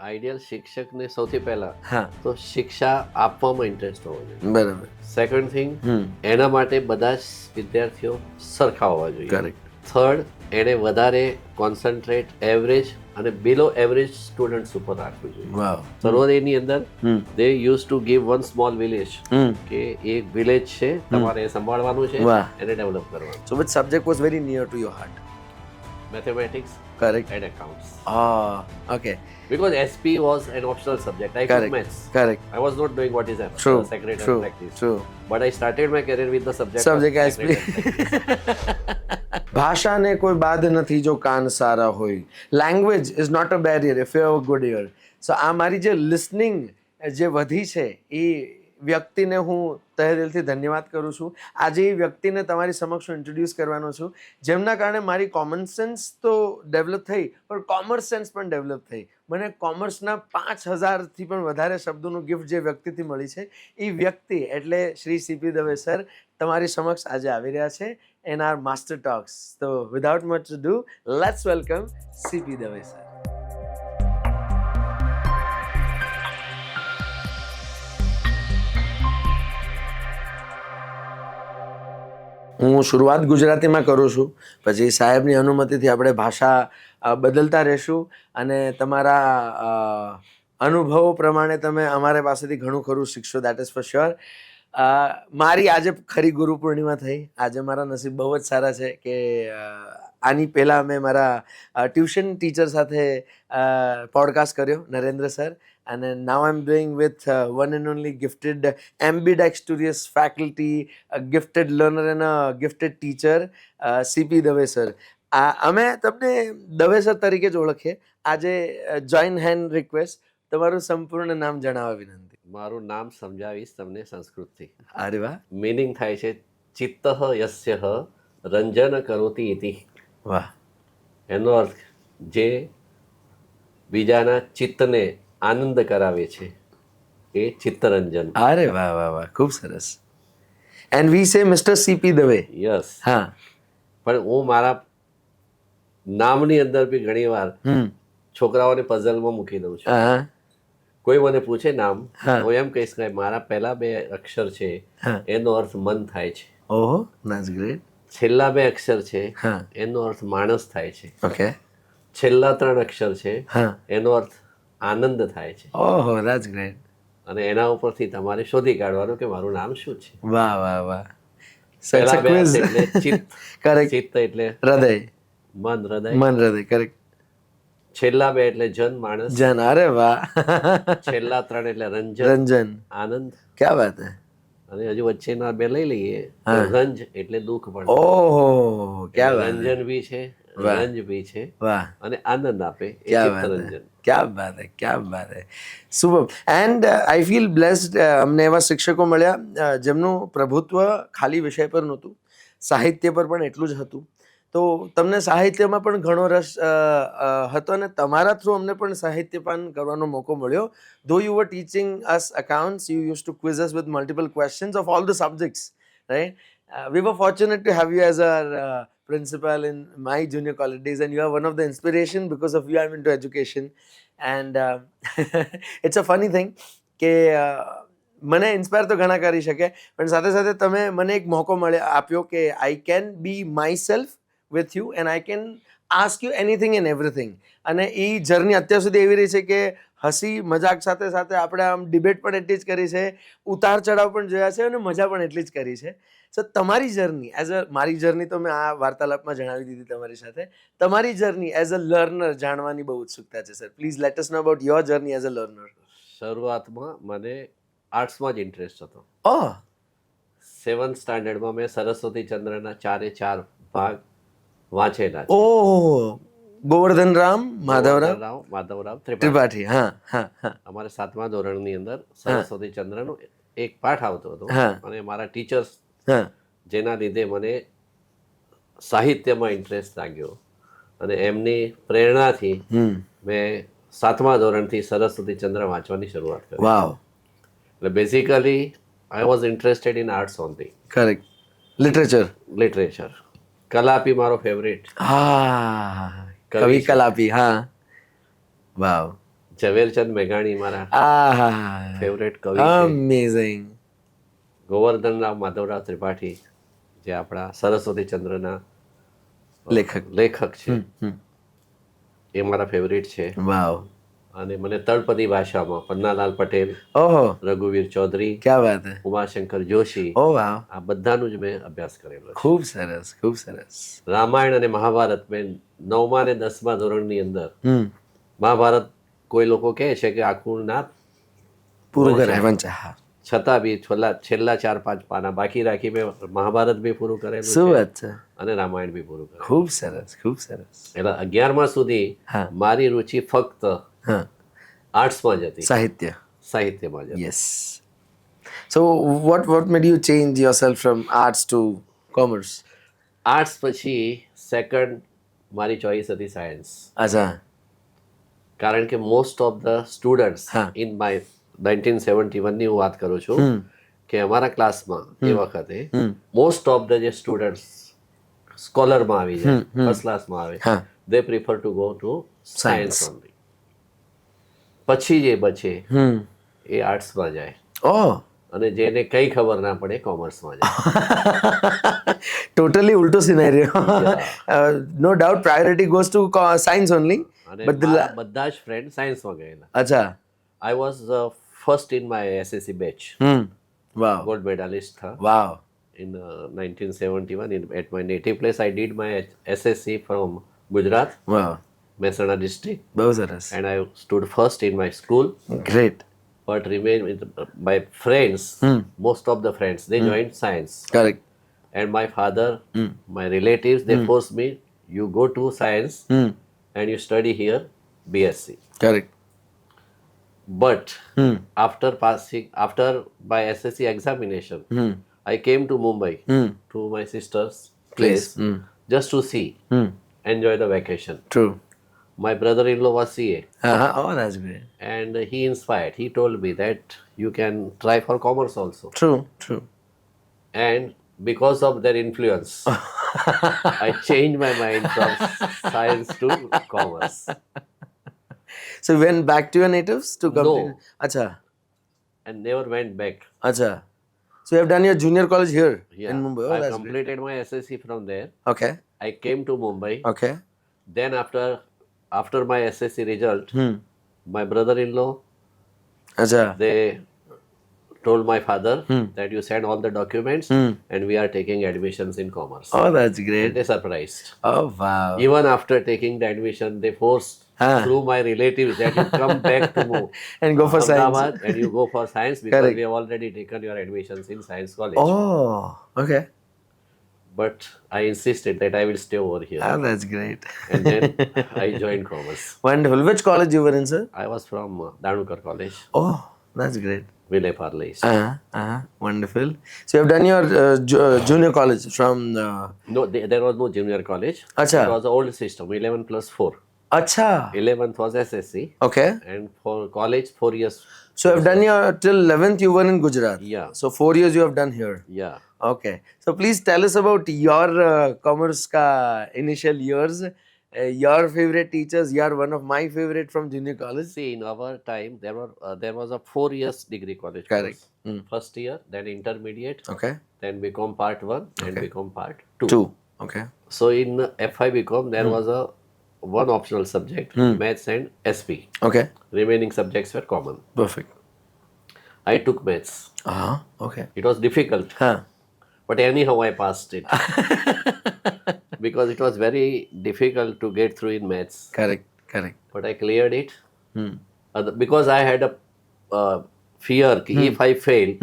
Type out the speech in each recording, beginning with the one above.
Ideal શિક્ષકને સૌથી પહેલા હા તો શિક્ષા આપવામાં ઇન્ટરેસ્ટ હોવો જોઈએ. બરાબર. સેકન્ડ થિંગ, એના માટે બધા જ વિદ્યાર્થીઓ સરખા હોવા જોઈએ. કરેક્ટ. થર્ડ, એને વધારે કોન્સન્ટ્રેટ એવરેજ અને બિલો એવરેજ સ્ટુડન્ટ્સ ઉપર રાખવું જોઈએ. વાવ. સર્વોદયની અંદર દે use to give one small village, કે એક વિલેજ છે, તમારે એ સંભાળવાનું છે, વાહ. એને ડેવલપ કરવાનું. So which subject was very near to your heart? Mathematics Correct. and accounts. Okay. Because SP was an optional subject. I took Correct. maths. Correct. I was not doing what is True. secretary True. and practice. True. But I started my career with the subject Subject of SP. secretary and practice. ભાષાને કોઈ બાદ નથી જો કાન સારા હોય. Language is not a barrier if you have a good ear. So આ મારી જે લિસનિંગ જે વધી છે એ વ્યક્તિને હું તહે દિલથી ધન્યવાદ કરું છું. આજે એ વ્યક્તિને તમારી સમક્ષ હું ઇન્ટ્રોડ્યુસ કરવાનો છું, જેમના કારણે મારી કોમન સેન્સ તો ડેવલપ થઈ, પણ કોમર્સ સેન્સ પણ ડેવલપ થઈ. મને કોમર્સના 5000થી પણ વધારે શબ્દોનું ગિફ્ટ જે વ્યક્તિથી મળી છે, એ વ્યક્તિ એટલે શ્રી સીપી દવે સર તમારી સમક્ષ આજે આવી રહ્યા છે in our master talks. So without much ado, let's welcome CP Dave sir. હું શરૂઆત ગુજરાતીમાં કરું છું, પછી સાહેબની અનુમતિથી આપણે ભાષા બદલતા રહેશું અને તમારા અનુભવો પ્રમાણે તમે અમારા પાસેથી ઘણું ખરું શીખશો, દેટ ઇઝ ફોર શ્યોર. મારી આજે ખરી ગુરુ પૂર્ણિમા થઈ. આજે મારા નસીબ બહુ જ સારા છે કે આની પહેલાં મેં મારા ટ્યુશન ટીચર સાથે પોડકાસ્ટ કર્યો, નરેન્દ્ર સર, અને now I am doing with one and only gifted ambidextrous faculty, gifted learner and gifted teacher CP Dave sir. અમે તમને દવે સર તરીકે જ ઓળખીએ. આજે જોઈન હેન્ડ રિક્વેસ્ટ, તમારું સંપૂર્ણ નામ જણાવવા વિનંતી. મારું નામ સમજાવીશ તમને સંસ્કૃતથી. અરે વાહ. મીનિંગ થાય છે ચિત્ત યસ્ય રંજન કરોતિ ઇતિ. વાહ. એનો અર્થ જે બીજાના ચિત્તને આનંદ કરાવે છે એ ચિત્તરંજન. અરે વાહ વાહ વાહ, ખૂબ સરસ. એન્ડ વી સે મિસ્ટર સીપી દવે. યસ. હા. પણ હું મારા નામની અંદર બી ઘણી વાર છોકરાઓને પઝલમાં મૂકી દઉં છું. હા. કોઈ મને પૂછે નામ, હા. હું એમ કહીશ કે મારા પહેલા 2 અક્ષર છે, હા. એનો અર્થ મન થાય છે. ઓહો, ધેટ્સ ગ્રેટ. છેલ્લા 2 અક્ષર છે, હા. એનો અર્થ માણસ થાય છે. ઓકે. છેલ્લા 3 અક્ષર છે, હા. એનો અર્થ આનંદ થાય છે. ઓહો, ધેટ્સ ગ્રેટ. અને એના ઉપરથી તમારે શોધી કાઢવાનું કે મારું નામ શું છે. વાહ વાહ વાહ. પહેલા 2 અર્થ એટલે ચિત્ત. કરેક્ટ. ચિત્ત એટલે હૃદય. મન, હૃદય. મન, હૃદય. કરેક્ટ. છેલ્લા 2 એટલે જન, માણસ. જન. અરે વાહ. છેલ્લા 3 એટલે રંજન, રંજન. આનંદ. ક્યા વાત હે. અને હજુ વચ્ચેના 2 લઈ લઈએ તો હા. રંજ એટલે દુઃખ પણ. ઓહો, ક્યા વાત હે. રંજન બી છે, વાહ. રંજ બી છે, વાહ. અને આનંદ આપે એ क्या बात है, ચિત્તરંજન. क्या बात है, क्या बात है. Super. And I feel blessed. અમને એવા શિક્ષકો મળ્યા જેમનું પ્રભુત્વ ખાલી વિષય પર નહોતું, સાહિત્ય પર પણ એટલું જ હતું. તો તમને સાહિત્યમાં પણ ઘણો રસ હતો અને તમારા થ્રુ અમને પણ સાહિત્યપાન કરવાનો મોકો મળ્યો. ધો you var teaching us accounts, you use two quiz us with multiple questions of all the subjects, right? We were fortunate to have you as our principal in my junior college days, and you are one of the inspiration. Because of you I'm into education, and it's a funny thing કે મને inspire તો ઘણા કરી શકે, પણ સાથે સાથે તમે મને એક મોકો આપ્યો કે I can be my self with you and I can ask you anything and everything. અને એ જર્ની અત્યાર સુધી એવી રહી છે કે હસી મજાક સાથે સાથે આપણે આમ ડિબેટ પણ એટલી જ કરી છે, ઉતાર ચઢાવ પણ જોયા છે અને મજા પણ એટલી જ કરી છે. સો તમારી જર્ની એઝ અ, મારી જર્ની તો મેં આ વાર્તાલાપમાં જણાવી દીધી તમારી સાથે. તમારી જર્ની એઝ અ લર્નર જાણવાની બહુ ઉત્સુકતા છે sir. Please let us know about your journey as a learner. શરૂઆતમાં મને આર્ટ્સમાં જ ઇન્ટરેસ્ટ હતો. ઓહ. 7th સ્ટાન્ડર્ડમાં મેં સરસ્વતી ચંદ્રના 4 ભાગ વાંચેલા છે. ઓહ, ગોવર્ધન રામ માધવરાવ માધવરાવ ત્રિપાઠી. ત્રિપાઠી. હા હા હા. અમારે 7મા ધોરણની અંદર સરસ્વતી ચંદ્રનો એક પાઠ આવતો હતો, હા. અને મારા ટીચર્સ, હા. જેના લીધે મને સાહિત્યમાં ઇન્ટરેસ્ટ લાગ્યો, અને એમની પ્રેરણાથી મેં 7મા ધોરણથી સરસ્વતી ચંદ્ર વાંચવાની શરૂઆત કરી. વાવ. એટલે basically I was interested in arts only. Correct. Literature. Literature. Kalapi મારો ફેવરેટ. હા, કવિ કવિ છે. કલાપી. હા. વાવ. ઝવેરચંદ મેઘાણી મારા આહા, ફેવરેટ કવિ છે. અમેઝિંગ. ગોવર્ધનરાવ માધવરાવ ત્રિપાઠી જે આપણા સરસ્વતી ચંદ્રના લેખક છે, એ મારા ફેવરેટ છે. વાવ. અને મને તળપદી ભાષામાં પન્નાલાલ પટેલ, ઓહો, રઘુવીર ચૌધરી, ક્યા વાત હે. ઉમાશંકર જોશી, ઓ વાવ, આ બધાનું જ મેં અભ્યાસ કરેલો છે. ખૂબ સરસ, ખૂબ સરસ. રામાયણ અને મહાભારત મેં 9મા અને 10મા ધોરણની અંદર હમ, મહાભારત કોઈ લોકો કહે છે કે આખું ના પૂરું કરે વંચા. હા, છતાં બી છેલ્લા 4-5 પાના બાકી રાખી મેં મહાભારત બી પૂરું કરેલું શું છે વાત છે. અને રામાયણ બી પૂરું કરેલું. ખૂબ સરસ, ખૂબ સરસ. એટલે 11મા સુધી હા. મારી રુચિ ફક્ત હા, આર્ટ્સમાં જ હતી, સાહિત્ય. સાહિત્યમાં જ હતી. Yes. So, what made you change yourself from arts to commerce? Arts પછી સેકન્ડ મારી ચોઈસ હતી સાયન્સ. અચ્છા. કારણ કે મોસ્ટ ઓફ ધ સ્ટુડન્ટ્સ હા. ઇન માય 1971ની હું વાત કરું છું કે અમારા ક્લાસમાં એ વખતે મોસ્ટ ઓફ ધ જે સ્ટુડન્ટ્સ સ્કોલરમાં આવી જાય, ફર્સ્ટ ક્લાસમાં આવે, હા. They prefer to go to science only. પછી જે બચે એ આર્ટ્સમાં જાય Oh, અને જેને કંઈ ખબર ના પડે કોમર્સમાં જાય. totally ulto scenario. No doubt, priority goes to science only. અને But the મારા બધા જ ફ્રેન્ડ સાયન્સમાં ગયેલા. અચ્છા. I was first in my SSC batch, Wow. Gold medallist થા. Wow. In 1971, at my native place, I did my SSC from Gujarat, Wow. Mehsana district, બહુ સરસ. and I stood first in my school. Great. But remained with my friends. Most of the friends they joined science, Correct. and my father, my relatives, they forced me. You go to science and you study here BSc. Correct. But after my SSC examination, I came to Mumbai to my sister's place just to see, enjoy the vacation. True. My brother-in-law was CA, Oh, that's great. and he inspired. He told me that you can try for commerce also. True. True. And because of their influence, I changed my mind from science to commerce. So you went back to your natives to complete? No. Acha. And never went back. Acha. So you have done your junior college here Yeah, in Mumbai. Oh, I that's great. completed my SSC from there. Okay. I came to Mumbai. Okay. Then after my SSC result, my brother-in-law, Acha. they told my father that you send all the documents and we are taking admissions in commerce. Oh, that's And great. they surprised. Oh, wow. Even after taking the admission, they forced through my relatives that you come back to And go for science. Ahmedabad and you go for science because Correct. we have already taken your admissions in science college. Oh, okay. But I insisted that I will stay over here. Oh, that's great. And then I joined commerce. Wonderful. Which college you were in, sir? I was from Danukar College, Oh, that's great. Vile Parle East. Wonderful. So you have done your junior college from. No, there was no junior college. Acha. It was the old system, 11+4. Acha. 11th was SSC, Okay. and for college, 4 years. So you have done your till 11th. You were in Gujarat. Yeah. So 4 years you have done here. Yeah. Okay. So please tell us about your commerce ka initial years. Your favorite teachers. You are one of my favorite from junior college. See, in our time, there was a 4 years degree college. Correct. course. First year, then intermediate, Okay. then BCom part 1, and BCom part 2. 2. Okay. So in FI BCom, there was a one optional subject, maths and SP. Okay. Remaining subjects were common. Perfect. I took maths. Okay. It was difficult, Huh. but anyhow I passed it because it was very difficult to get through in maths. Correct. Correct. But I cleared it because I had a fear that if I fail,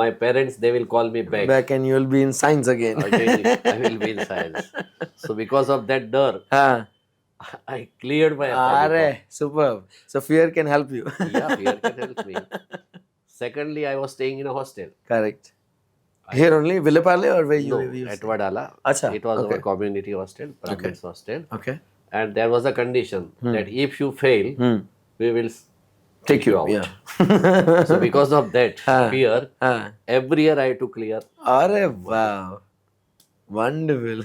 my parents they will call me back. Back and you will be in science again. Again, I will be in science. So because of that dar, I cleared my FI Are BCom. superb. So fear can help you. Yeah, fear can help me. Secondly, I was staying in a hostel. Correct. Here only, Villaparle or where you No, you at Wadala. Acha, It was okay. our community hostel, Brahmins hostel. Okay. And there was a condition that if you fail, we will Take you out. Yeah. So because of that fear, every year I had to clear. Are wow. Wonderful.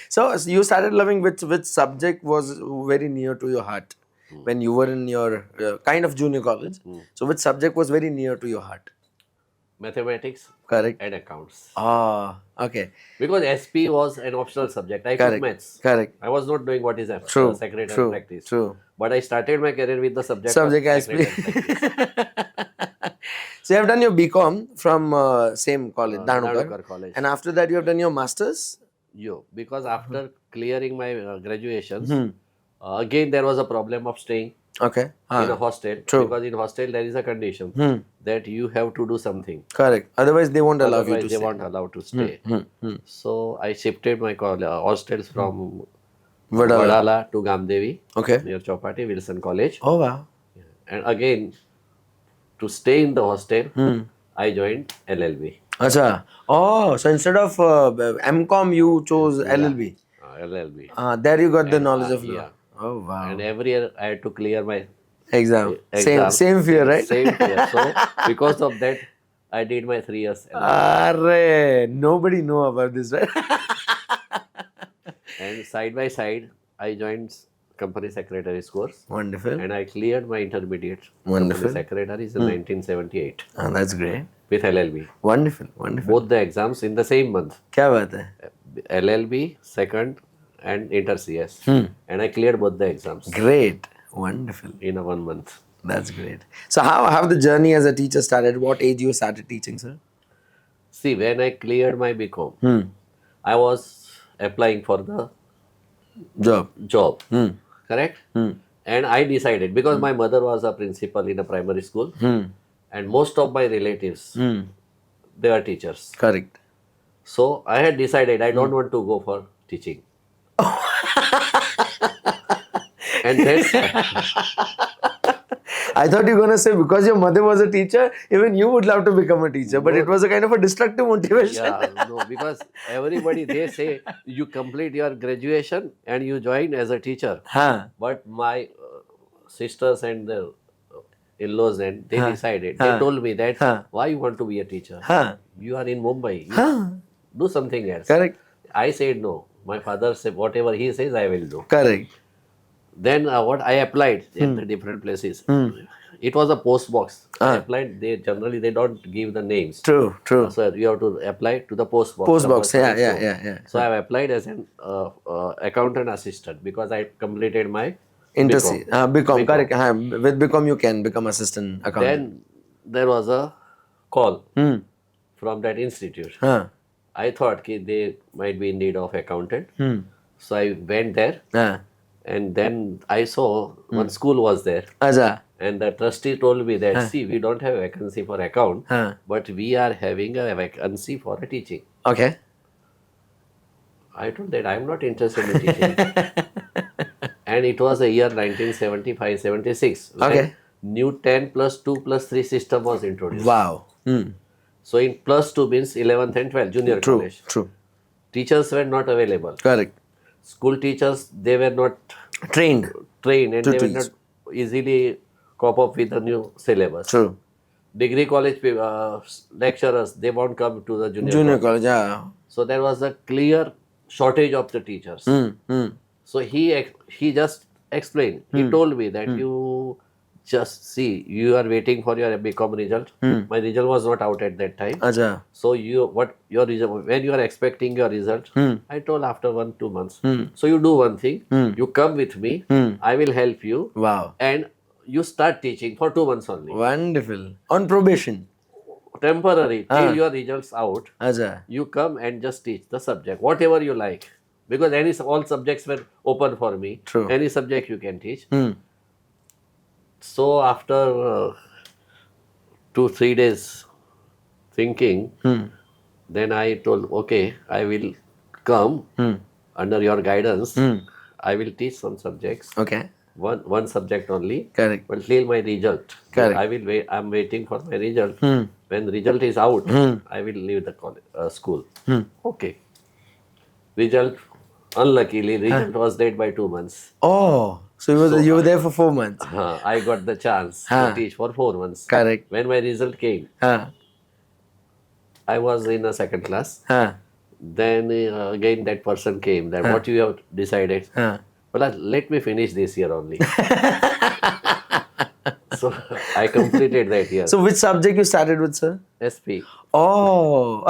So you started loving which subject was very near to your heart? when you were in your kind of junior college. So which subject was very near to your heart? Mathematics Correct. and accounts. Ah, okay. Because SP was an optional subject. I took Correct. maths. Correct. I was not doing what is True. secretary True. and practice. True. But I started my career with the subject Subject of as secretary and practice. So you have done your BCom from same college, Dhanukar. Dhanukar College. And after that you have done your masters? Because after clearing my graduations, Hmm. again there was a problem of staying Okay. in a hostel. True. Because in hostel there is a condition that you have to do something. Correct. Otherwise they won't allow you Otherwise to they stay. won't allow to stay. Hmm. So I shifted my hostels from Vadala. Vadala to Gamdevi Okay. near Chowpatty, Wilson College. Oh wow. And again, to stay in the hostel, I joined LLB. Acha. Oh, so instead of MCom you chose LLB. LLB. There you got the knowledge of law. Yeah. Oh wow. And every year I had to clear my Exam. exam. Same fear, right? Same fear. So because of that, I did my 3 years. Arre, nobody know about this, right? And side by side, I joined company secretary's course. Wonderful. And I cleared my intermediate Wonderful. company secretaries in 1978 That's great. with LLB. Wonderful. Wonderful. Both the exams in the same month. क्या बात है? LLB, second, and Inter CS. And I cleared both the exams Great. Wonderful. in a 1 month. That's great. So how have the journey as a teacher started? What age you started teaching, sir? See, when I cleared my BCom, I was applying for the job. Correct? And I decided, because my mother was a principal in a primary school, and most of my relatives, they are teachers. Correct. So I had decided I don't want to go for teaching. And that's I thought you were going to say because your mother was a teacher, even you would love to become a teacher. But it was a kind of a destructive motivation. yeah, no, because everybody, they say you complete your graduation and you join as a teacher. Huh. But my sisters and the in-laws, and they decided, they told me that why you want to be a teacher? Huh. You are in Mumbai. You do something else. Correct. I said no. My father said whatever he says I will do. Correct. Then what I applied in the different places. It was a post box. I applied. They generally they don't give the names. True. True. So you have to apply to the post box. Post box. Yeah. So I have applied as an accountant assistant because I completed my BCom. BCom. Correct. With BCom you can become assistant accountant. Then there was a call from that institute. I thought they might be in need of accountant. So I went there. And then I saw one school was there. Acha. And the trustee told me that, see, we don't have a vacancy for account, but we are having a vacancy for a teaching. Okay. I told that I'm not interested in teaching. And it was the year 1975-76. Okay. New 10 plus 2 plus 3 system was introduced. Wow. So in plus 2 means 11th and 12th, junior college. True. Teachers were not available. Correct. School teachers, they were not Trained. and they will not easily cope up with the new syllabus. True. Degree college lecturers, they won't come to the Junior college. Yeah. So there was a clear shortage of the teachers. So he just explained. He told me that you just see, you are waiting for your BCom result. My result was not out at that time. Acha. So your result, when you are expecting your result, I told after 1-2 months. So you do one thing, you come with me, I will help you. Wow. And you start teaching for 2 months only. Wonderful. On probation. Temporary, till your results out. Acha. You come and just teach the subject, whatever you like. Because all subjects were open for me. True. Any subject you can teach. So after 2-3 days thinking, then I told, okay, I will come under your guidance. I will teach some subjects. Okay. One subject only. Correct. But till my result. Correct. I will wait. I'm waiting for my result. When the result is out, I will leave the school. Okay. Result. Unluckily, result was late by 2 months. Oh, so you were there for 4 months. I got the chance to teach for 4 months. Correct. When my result came, I was in a second class. Then again that person came that what you have decided. But Well, let me finish this year only. So I completed that year. So which subject you started with, sir? SP. Oh.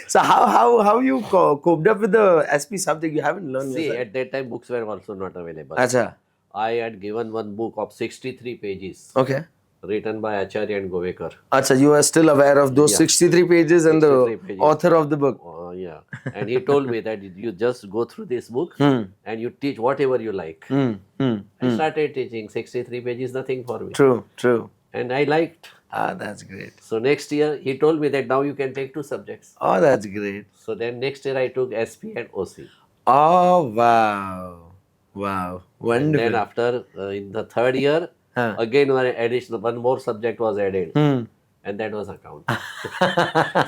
So how you coped up with the SP subject? You haven't learned See, yourself. at that time books were also not available. Acha. I had given one book of 63 pages Okay. written by Acharya and Govekar. Acha, you are still aware of those Yeah. 63 pages and 63 the pages. author of the book. Yeah. And he told me that you just go through this book and you teach whatever you like. I started teaching 63 pages, nothing for me. True, true. And I liked. Ah, that's great. So next year he told me that now you can take 2 subjects. Oh, that's great. So then next year I took SP and OC. Oh, wow. Wow. And Wonderful. then after in the third year, Huh. again one more subject was added. And that was account.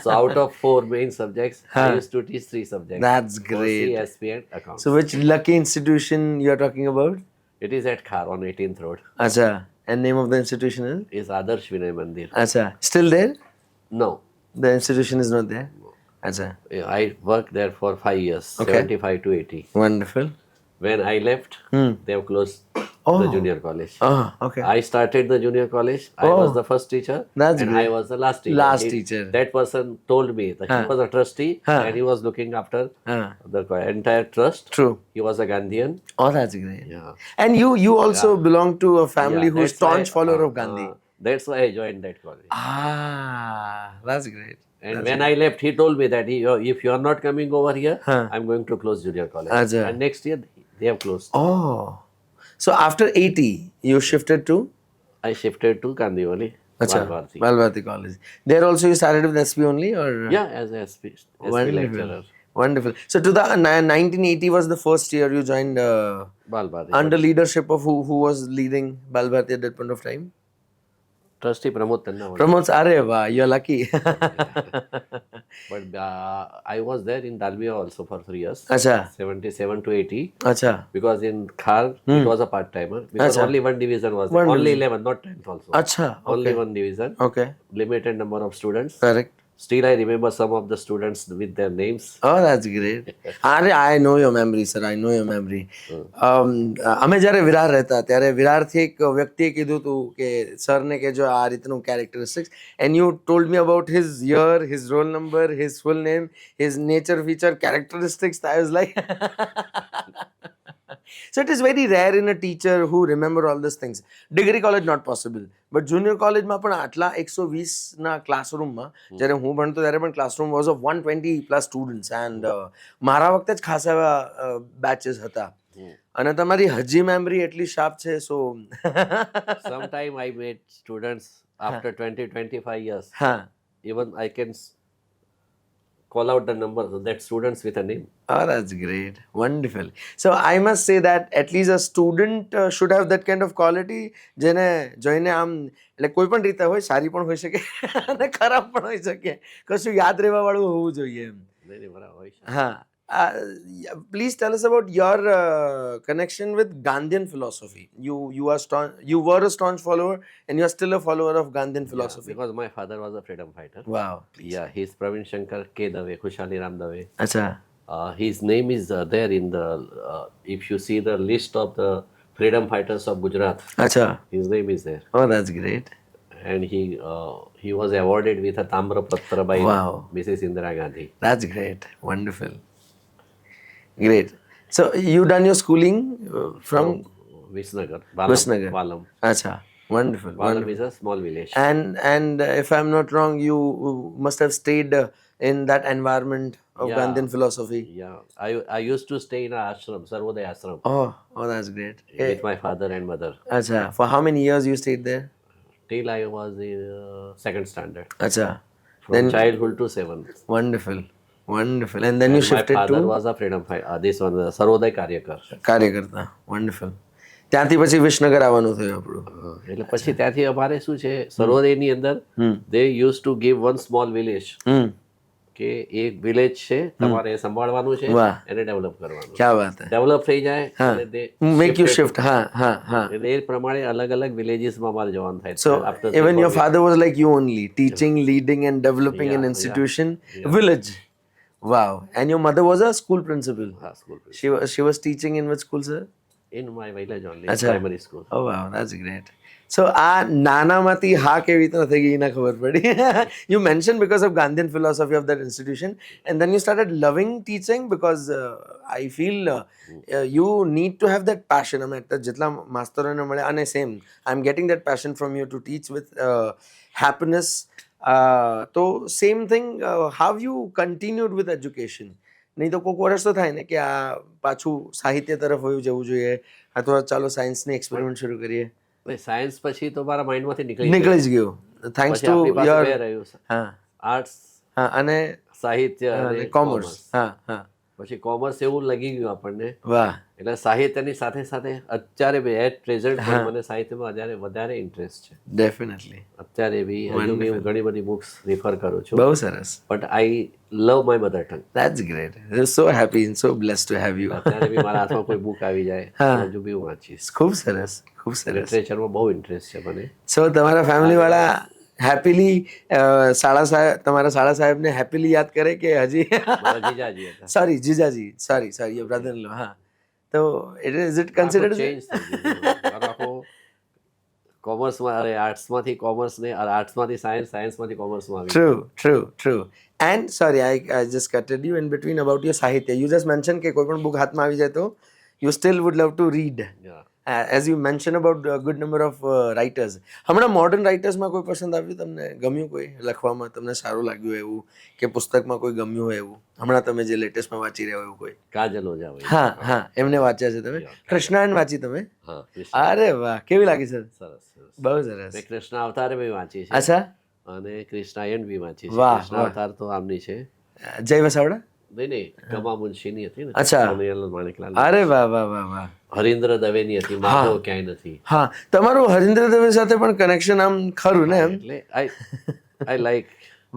So out of 4 main subjects, I used to teach 3 subjects. That's great. OC, SP and account. So which lucky institution you are talking about? It is at Khar on 18th Road. Acha. And name of the institution is? Is Adarsh Vinay Mandir. Acha. Still there? No. The institution is not there? Acha. I worked there for 5 years, Okay. 75 to 80. Wonderful. When I left, they have closed the junior college. Oh, okay. I started the junior college. I was the first teacher. That's and great. I was the last teacher. Last teacher. That person told me that he was a trustee and he was looking after Ah, the entire trust. true. He was a Gandhian. Oh, that's great. Yeah. And you also belong to a family Yeah, who's that's why- staunch follower of Gandhi. That's why I joined that college. Ah, that's great. And when I left, he told me that if you are not coming over here, Huh. I'm going to close junior college. Acha. And next year, they have closed. Oh. So after 80, you shifted to I shifted to Kandivali, Acha, Balbharti. Balbharti College. There also you started with SP only, or? Yeah, as a SP Wonderful. lecturer. Wonderful. So to the 1980 was the first year you joined Balbharti. under leadership of who was leading Balbharti at that point of time? Trustee Pramod Tanna was. Pramod, are wow, you're lucky. But I was there in Dalmia also for 3 years. Acha, 77 to 80. acha. Because in Khar, it was a part-timer. Because Acha. only one division was there. One Only division. 11, not 10th also. Acha, Only okay. one division. Okay, Limited number of students. correct. Still, I remember some of the students with their names. Oh, that's great. I know your memory, sir. I know your memory. અમે જ્યારે વિરાર રહેતા ત્યારે વિરારથી એક વ્યક્તિએ કીધું હતું કે સરને કહેજો આ રીતનું characteristics and you told me about his year his roll number his full name his nature feature characteristics I was like So it is very rare in a teacher who remember all these things. Degree college not possible. But junior college માં પણ આટલા 120 ના ક્લાસરૂમમાં જ્યારે હું ભણતો ત્યારે પણ classroom was of 120 plus students and મારા વખતે જ ખાસા એવા બેચીસ હતા અને તમારી હજી મેમરી એટલી શાર્પ છે સો Sometime I met students after 20-25 years. હા Even I can call out the numbers of that students with a name. Oh, that's great. Wonderful. So I must say that at least a student should have that kind of quality જેને જોઈને આમ એટલે કોઈ પણ રીતે હોય સારી પણ હોઈ શકે અને ખરાબ પણ હોઈ શકે કશું યાદ રહેવા વાળું હોવું જોઈએ એમ Very well, Vaisha. હા please tell us about your connection with Gandhian philosophy. You were a staunch follower and you are still a follower of Gandhian philosophy. Because my father was a freedom fighter. Wow. Yeah, he's Praveen Shankar K. Dave, Khushali Ram Dave. Acha. His name is there in the, if you see the list of the freedom fighters of Gujarat, Acha. his name is there. Oh, that's great. And he was awarded with a Tamra Patra by Wow. Mrs. Indira Gandhi. That's great. Wonderful. Great. So you done your schooling from Visnagar, Visnagar. Valam. Acha. Wonderful. Valam Wonderful. is a small village. And if I'm not wrong, you must have stayed in that environment of Yeah. Gandhian philosophy. Yeah, I used to stay in an ashram, Sarvodaya ashram, Oh, that's great. with my father and mother Acha. For how many years you stayed there? till I was in second standard. Acha. From childhood to 7th. Wonderful. Wonderful. And then you My shifted father to was a freedom fighter. This one, Sarvodaya Karyakar. કાર્યકર્તા. Wonderful. ત્યાંથી પછી વિસનગર આવવાનું થયું આપણું. એટલે પછી ત્યાંથી અમારે શું છે સર્વોદયની અંદર they used to give one small village કે એક વિલેજ છે તમારે સંભાળવાનું છે વાહ. એને ડેવલપ કરવાનું. क्या बात है. ડેવલપ થઈ જાય એટલે they Make you shift. हाँ, हाँ, हाँ. એટલે એ પ્રમાણે અલગ અલગ વિલેજીસમાં અમારે જવાનું થાય. So After even 3-4 your father was like you only, teaching, leading and developing an institution, village. Wow. And your mother was a school principal. હા, school She was teaching in which school, sir? In my village only, અચ્છા. Primary school. Oh wow, that's great. So આ નાનામાંથી હા કેવી રીતના થઈ ગઈ ના ખબર પડી. You mentioned because of Gandhian philosophy of that institution, and then you started loving teaching because I feel you need to have that passion. અમે જેટલા માસ્તરોને મળે અને same I am getting that passion from you to teach with happiness. તો same thing how you continued with education? નહીં તો કોઈક વર્ષ તો થાય ને કે આ પાછું સાહિત્ય તરફ વયું જવું જોઈએ અથવા ચાલો સાયન્સની એક્સપેરિમેન્ટ શરૂ કરીએ. સાયન્સ પછી તો મારા માઇન્ડમાંથી નીકળી નીકળી જ ગયું થેન્ક્સ પછી ટુ આપણી પાસે યોર બે રહ્યું હા આર્ટ્સ, હા અને સાહિત્ય અને કોમર્સ. હા હા પછી કોમર્સ એવું લાગી ગયું આપણને, વાહ એટલે સાહિત્યની સાથે સાથે અત્યારે બી એટ પ્રેઝન્ટ મને સાહિત્યમાં વધારે ઇન્ટરેસ્ટ છે. ડેફિનેટલી અત્યારે બી હજુ બી હું ઘણી બધી બુક્સ રિફર કરું છું, બહુ સરસ. But I love my mother tongue. That's great. I'm so happy and so blessed to have you. અત્યારે બી મારા હાથમાં કોઈ બુક આવી જાય તો હજુ બી હું વાંચીશ. ખૂબ સરસ, ખૂબ સરસ. લિટરેચરમાં બહુ ઇન્ટરેસ્ટ છે મને. સો તમારા ફેમિલી વાળા હેપીલી તમારા શાળા સાહેબને હેપીલી યાદ કરે કે હજી? મારા જીજાજી હતા. સોરી જીજાજી, sorry your brother in law. હા, તો ઇઝ ઇટ કન્સિડર્ડ ચેન્જ થઈ ગયું આખો. કોમર્સમાં અરે આર્ટ્સમાંથી કોમર્સને, આર્ટ્સમાંથી સાયન્સ, સાયન્સમાંથી કોમર્સમાં આવી. True. And sorry, I just cutted you in between about your sahitya. You just mentioned કે કોઈ પણ book હાથમાં આવી જાય તો you still would love to read. Yeah. As you mentioned about a good number of writers. હમણાં modern રાઇટર્સમાં કોઈ પસંદ આવ્યું તમને? ગમ્યું કોઈ લખવામાં તમને સારું લાગ્યું એવું કે પુસ્તકમાં કોઈ ગમ્યું હોય એવું હમણાં તમે જે લેટેસ્ટમાં વાંચી રહ્યા હોય એવું કોઈ? કાજલ ઓઝા હોય. હા એમને વાંચ્યા છે તમે? કૃષ્ણાયન વાંચી તમે? હા, અરે વાહ, કેવી લાગી સર? સરસ. બહુ સરસ. મેં કૃષ્ણ અવતાર બી વાંચી છે. અચ્છા. અને કૃષ્ણાયન બી વાંચી છે. વાહ, કૃષ્ણ અવતાર તો આમની છે, જય વસાવડા? નહીં કમા મુનશીની હતી ને. અચ્છા. કનૈયાલાલ માણેકલાલ. અરે વાહ. હરીન્દ્ર દવેની હતી, માધવ ક્યાંય નથી. હા, તમારું હરીન્દ્ર દવે સાથે પણ કનેક્શન આમ ખરું ને એમ? એટલે આઈ લાઈક.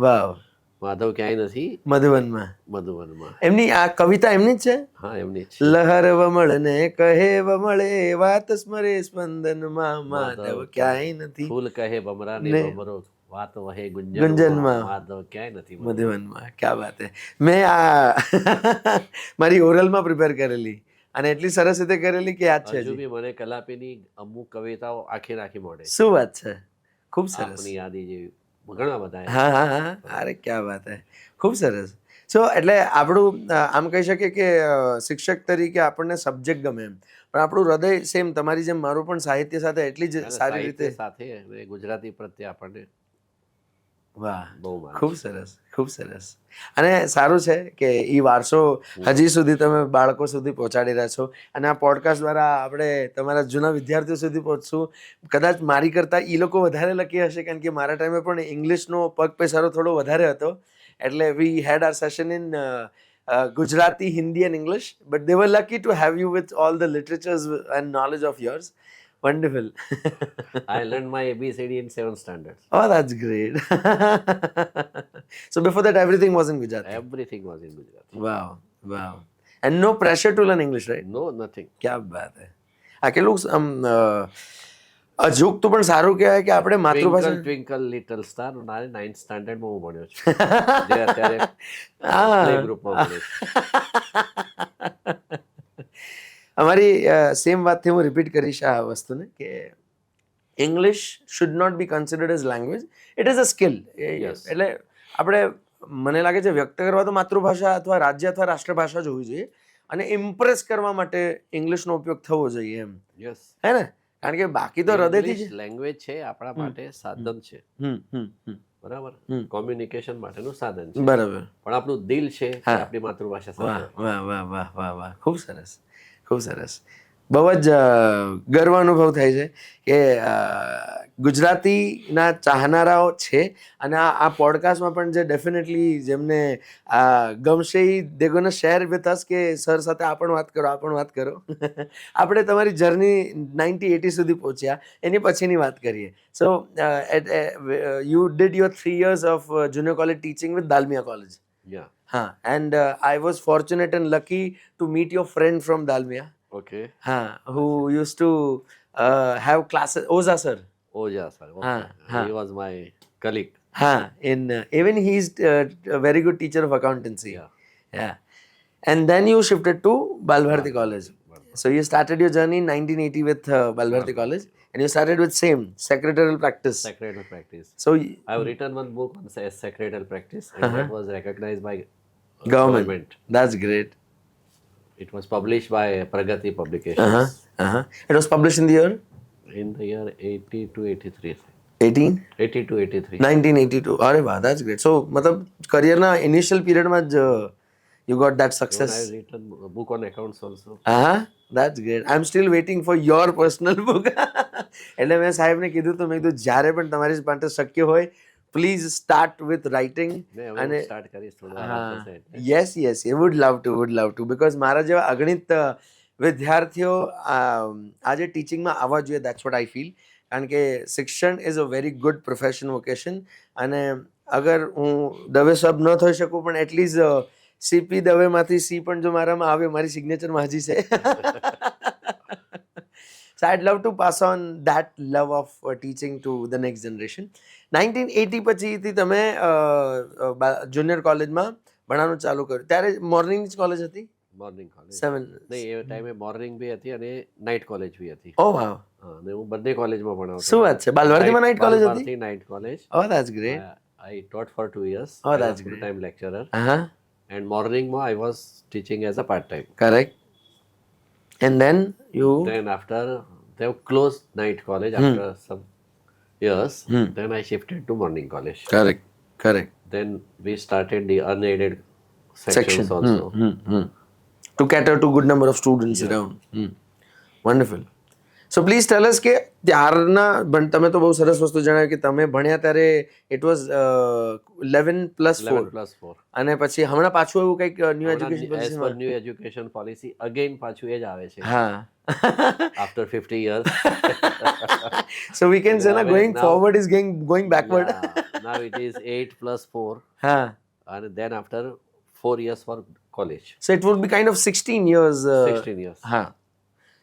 વાવ. માધવ ક્યાંય નથી મધુવનમાં એમની આ કવિતા એમની જ છે? હા, એમની જ. લહર વમળ ને કહે વમળે વાત સ્મરે સ્પંદનમાં માધવ ક્યાંય નથી. ફૂલ કહે ભમરા ને ભમરો વાત વહે ગુંજનમાં માધવ ક્યાંય નથી મધુવનમાં. ક્યાં વાત હે. મેં આ મારી ઓરલમાં પ્રિપેર કરેલી અને એટલી સરસ રીતે કરેલી કે યાદ છે હજુ બી મને. કલાપીની અમુક કવિતાઓ આખી મોઢે. શું વાત છે, ખૂબ સરસ. આપની યાદી જેવી ઘણા બધા. હા, અરે ક્યાં વાત હે, ખૂબ સરસ. સો એટલે આપણું આમ કહી શકીએ કે શિક્ષક તરીકે આપણને સબ્જેક્ટ ગમે એમ, પણ આપણું હૃદય સેમ તમારી જેમ મારું પણ સાહિત્ય સાથે એટલી જ સારી રીતે સાથે ગુજરાતી પ્રત્યે આપણને. વાહ, બહુ ખૂબ સરસ. અને સારું છે કે એ વારસો હજી સુધી તમે બાળકો સુધી પહોંચાડી રહ્યા છો અને આ પોડકાસ્ટ દ્વારા આપણે તમારા જૂના વિદ્યાર્થીઓ સુધી પહોંચશું. કદાચ મારી કરતાં એ લોકો વધારે લકી હશે, કારણ કે મારા ટાઈમે પણ ઇંગ્લિશનો પગ પેસારો થોડો વધારે હતો. એટલે we had our session in Gujarati, Hindi and English, but they were lucky to have you with all the literatures and knowledge of yours. Wonderful. I learned my ABCD in 7th standard. Oh, that's great. So before that, everything was in Gujarati? Everything was in Gujarati. Wow. And no pressure to learn English, right? No, nothing. क्या बात है. આ કેટલું અજુકતું પણ સારું કહેવાય કે આપણે માતૃભાષા. ટ્વિંકલ લિટલ સ્ટાર મારે 9th સ્ટાન્ડર્ડમાં હું ભણ્યો છું, જે અત્યારે પ્લે ગ્રુપમાં ભણે છે. અમારી સેમ વાતથી હું રિપીટ કરીશ આ વસ્તુને કે English should not be considered as language, it is a skill. એટલે આપણે મને લાગે છે વ્યક્ત કરવા તો માતૃભાષા અથવા રાજ્ય અથવા રાષ્ટ્રભાષા જ હોવી જોઈએ અને ઇમ્પ્રેસ કરવા માટે ઇંગ્લિશનો ઉપયોગ થવો જોઈએ એમ. હે ને? કારણ કે બાકી તો હૃદયથી લેંગ્વેજ છે આપણા માટે સાધન છે, બરાબર, કોમ્યુનિકેશન માટેનું સાધન છે, બરાબર, પણ આપણું દિલ છે આપણી માતૃભાષા સાથે. વાહ, ખૂબ સરસ. બહુ જ ગર્વ અનુભવ થાય છે કે ગુજરાતીના ચાહનારાઓ છે અને આ પોડકાસ્ટમાં પણ જે ડેફિનેટલી જેમને ગમશે દે ગોના શેર વિથ અસ કે સર સાથે આ પણ વાત કરો. આપણે તમારી જર્ની 90-80 સુધી પહોંચ્યા એની પછીની વાત કરીએ. So you did your 3 years of junior college teaching with Dalmia college. And I was fortunate and lucky to meet your friend from Dalmia. Okay. Who used to have classes. Oza sir. Okay. He was my colleague. Even he is a very good teacher of accountancy. Yeah. And then you shifted to Balbharti College. So you started your journey in 1980 with Balbharti College, and you started with same secretarial practice. Secretarial practice. So I have written one book on secretarial practice, and that was recognized by government. That's great. It was published by Pragati Publications It was published in the year in the year 80 to 83. 18? 80 to 83. 1982. अरे वाह, that's great. So मतलब career ना initial period में you got that Even I success. have written a book on accounts also. That's great. I'm still waiting for your personal book. એટલે મેં સાહેબને કીધું તો મેં કીધું જ્યારે પણ તમારી માટે શક્ય હોય પ્લીઝ સ્ટાર્ટ વિથ રાઇટિંગ મેં હવે અને start કરીશ થોડું હા આરામ થશે એટલે. Yes wood love to because મારા જેવા અગણિત વિદ્યાર્થીઓ આજે ટીચિંગમાં આવવા જોઈએ, દેટ્સ વોટ આઈ ફીલ. કારણ કે શિક્ષણ is a very good profession vocation. અને અગર હું દવે સબ ન થઈ શકું પણ એટલીસ્ટ સીપી દવેમાંથી સી પણ જો મારામાં આવે, મારી સિગ્નેચરમાં હજી છે. So I'd love to pass on that love of teaching to the next generation. 1980 પછીથી તમે જુનિયર કોલેજમાં ભણવાનું ચાલુ કર્યું. ત્યારે મોર્નિંગ કોલેજ હતી? Morning college 7. નહીં, એ ટાઈમે મોર્નિંગ બી હતી અને નાઇટ કોલેજ બી હતી. ઓ વાવ, હા, અને હું બંને કોલેજમાં ભણાવતો. શું વાત છે, બાલવાડીમાં નાઇટ કોલેજ હતી? Night college. Oh, that's great. I taught for 2 years. Oh, I that's was great. full-time lecturer. And morning I was teaching as a part-time. Correct. And then you Then after they have closed night college after some years, then I shifted to morning college. correct Then we started the unaided sections also. to cater to good number of students around. Wonderful. So please tell us કે ત્યારના તમે તો બહુ સરસ વસ્તુ જણાવી કે તમે ભણ્યા ત્યારે it was 11+4 11+4. અને પછી હમણાં પાછું એવું કંઈક new education As per new education policy, again પાછું એ જ આવે છે. હા. After 50 years. So we can say na going now- forward is going backward. Yeah, now it is 8+4, હા. and then after 4 years for college. So it would be kind of 16 years. 16 years. હા.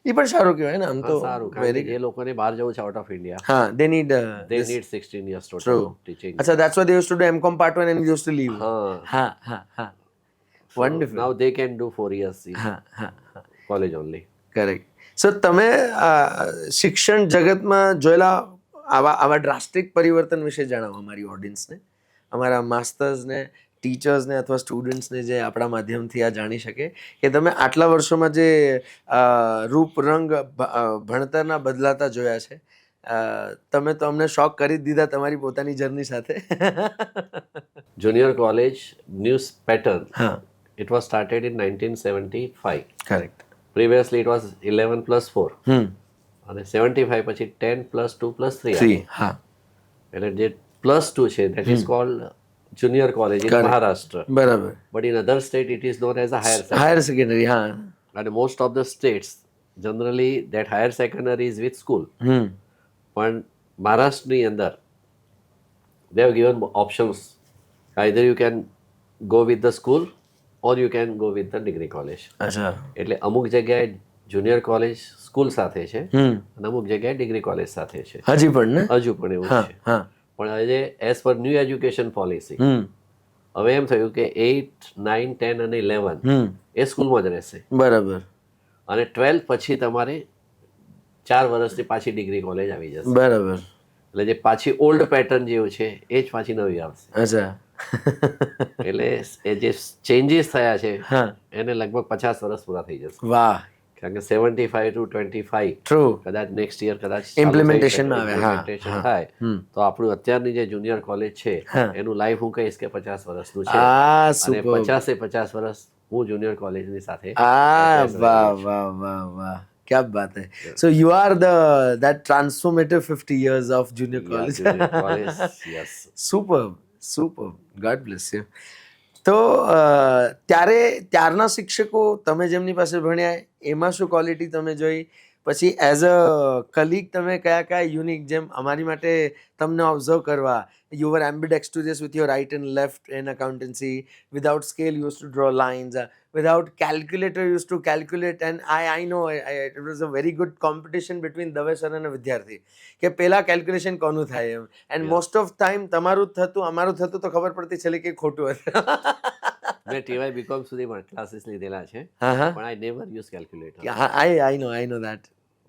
એ પણ સારું કહેવાય ને આમ તો. સારું, કારણ કે જે લોકોને બહાર જવું છે આઉટ ઓફ ઇન્ડિયા, હા, they need they this. need 16 years total True. teaching. Acha, that's why they used to do MCom part 1 and used to leave. હા. હા. So Wonderful. now they can do 4 years in હા. college only. Correct. સો તમે શિક્ષણ જગતમાં જોયેલા આવા drastic પરિવર્તન વિશે જણાવો અમારી ઓડિયન્સને, અમારા માસ્ટર્સને, ટીચર્સને અથવા સ્ટુડન્ટ્સને જે આપણા માધ્યમથી આ જાણી શકે કે તમે આટલા વર્ષોમાં જે રૂપ રંગ ભણતરના બદલાતા જોયા છે. તમે તો અમને શોક કરી જ દીધા તમારી પોતાની જર્ની સાથે. Junior college news pattern, હા, it was started in 1975. Correct. Previously it was 11+4. અને 75 પછી 10+2+3 3. હા, એટલે જે +2 છે that is called junior college in Correct. Maharashtra, બરાબર. but in other state it is known as a higher secondary. Higher secondary. હા. And most of the states generally that higher secondary is with school. પણ મહારાષ્ટ્રની અંદર they have given options, either you can go with the school or you can go with the degree college. અચ્છા. એટલે અમુક જગ્યાએ junior college school સાથે છે અને અમુક જગ્યાએ ડિગ્રી કોલેજ સાથે છે. હજી પણ ને? હજુ પણ એવું છે. હા. પણ હવે as per new education policy હવે એમ થયું કે 8, 9, 10 અને 11 એ સ્કૂલમાં જ રહેશે બરાબર. અને 12 પછી તમારે 4 વર્ષની પાછી ડિગ્રી કોલેજ આવી જશે. બરાબર. એટલે જે પાછી ઓલ્ડ પેટર્ન જેવું છે એ જ પાછી નવી આવશે. અચ્છા. એટલે એ જે ચેન્જીસ થયા છે હા. એને લગભગ 50 વર્ષ પૂરા થઈ જશે. વાહ. કારણ કે 75 to 25 ટ્રુ. કદાચ નેક્સ્ટ યર કદાચ Implementation માં આવે. હા. implementation થાય તો આપણું અત્યારની જે જુનિયર કોલેજ છે એનું લાઈફ હું કહીશ કે 50 વર્ષનું છે. આ અને સુપર. 50 વર્ષ હું જુનિયર કોલેજની સાથે વાહ. क्या बात है. So you are that transformative 50 years of junior college. junior college, yes. Superb. God bless you. તો ત્યારના શિક્ષકો તમે જેમની પાસે ભણ્યા એમાં શું ક્વોલિટી તમે જોઈ, પછી એઝ અ કલીગ તમે કયા યુનિક, જેમ અમારી માટે તમને ઓબ્ઝર્વ કરવા, you were ambidextrous with your right and left in accountancy, without scale you used to draw lines, without calculator you used to calculate, and I know it was a very good competition between Dave sir અને વિદ્યાર્થી કે પહેલા calculation કોનું થાય એમ, and most of time તમારું થતું અમારું થતું તો ખબર પડતી છેલ્લે કે ખોટું હતું. મેં ટીવાય બીકોમ સુધી ક્લાસીસ લીધેલા છે, હા હા પણ I never use calculator I know that.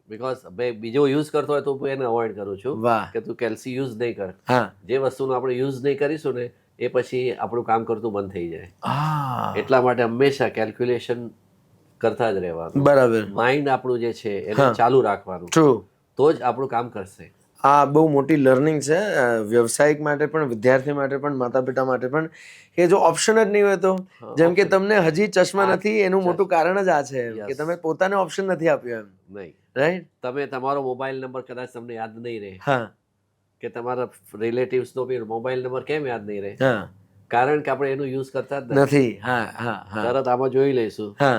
Because બીજો યુઝ કરતો હોય તો હું એને અવોઇડ કરું છું વાહ. કે તું કેલ્સી યુઝ નહીં કર. હા જે વસ્તુનો આપણે યુઝ નહીં કરીશું ને એ પછી આપણું કામ કરતું બંધ થઈ જાય. હા એટલા માટે હંમેશા કેલ્ક્યુલેશન કરતા જ રહેવાનું. બરાબર. માઇન્ડ આપણું જે છે એને હા. ચાલુ રાખવાનું, ટ્રુ. તો જ આપણું કામ કરશે. આ બહુ મોટી લર્નિંગ છે વ્યવસાયિક માટે પણ, વિદ્યાર્થી માટે પણ, માતા પિતા માટે પણ, કે જો ઓપ્શન જ નહીં હોય તો, જેમ કે તમને હજી ચશ્મા નથી એનું મોટું કારણ જ આ છે કે તમે પોતાને ઓપ્શન નથી આપ્યો એમ. નહીં, રાઈટ. તમે તમારો મોબાઈલ નંબર કદાચ તમને યાદ નહીં રહે, હા કે તમારા રિલેટિવ્સનો બી મોબાઈલ નંબર કેમ યાદ નહીં રહે? હા કારણ કે આપણે એનું યુઝ કરતા જ નથી. હા હા હા તરત આમાં જોઈ લઈશું, હા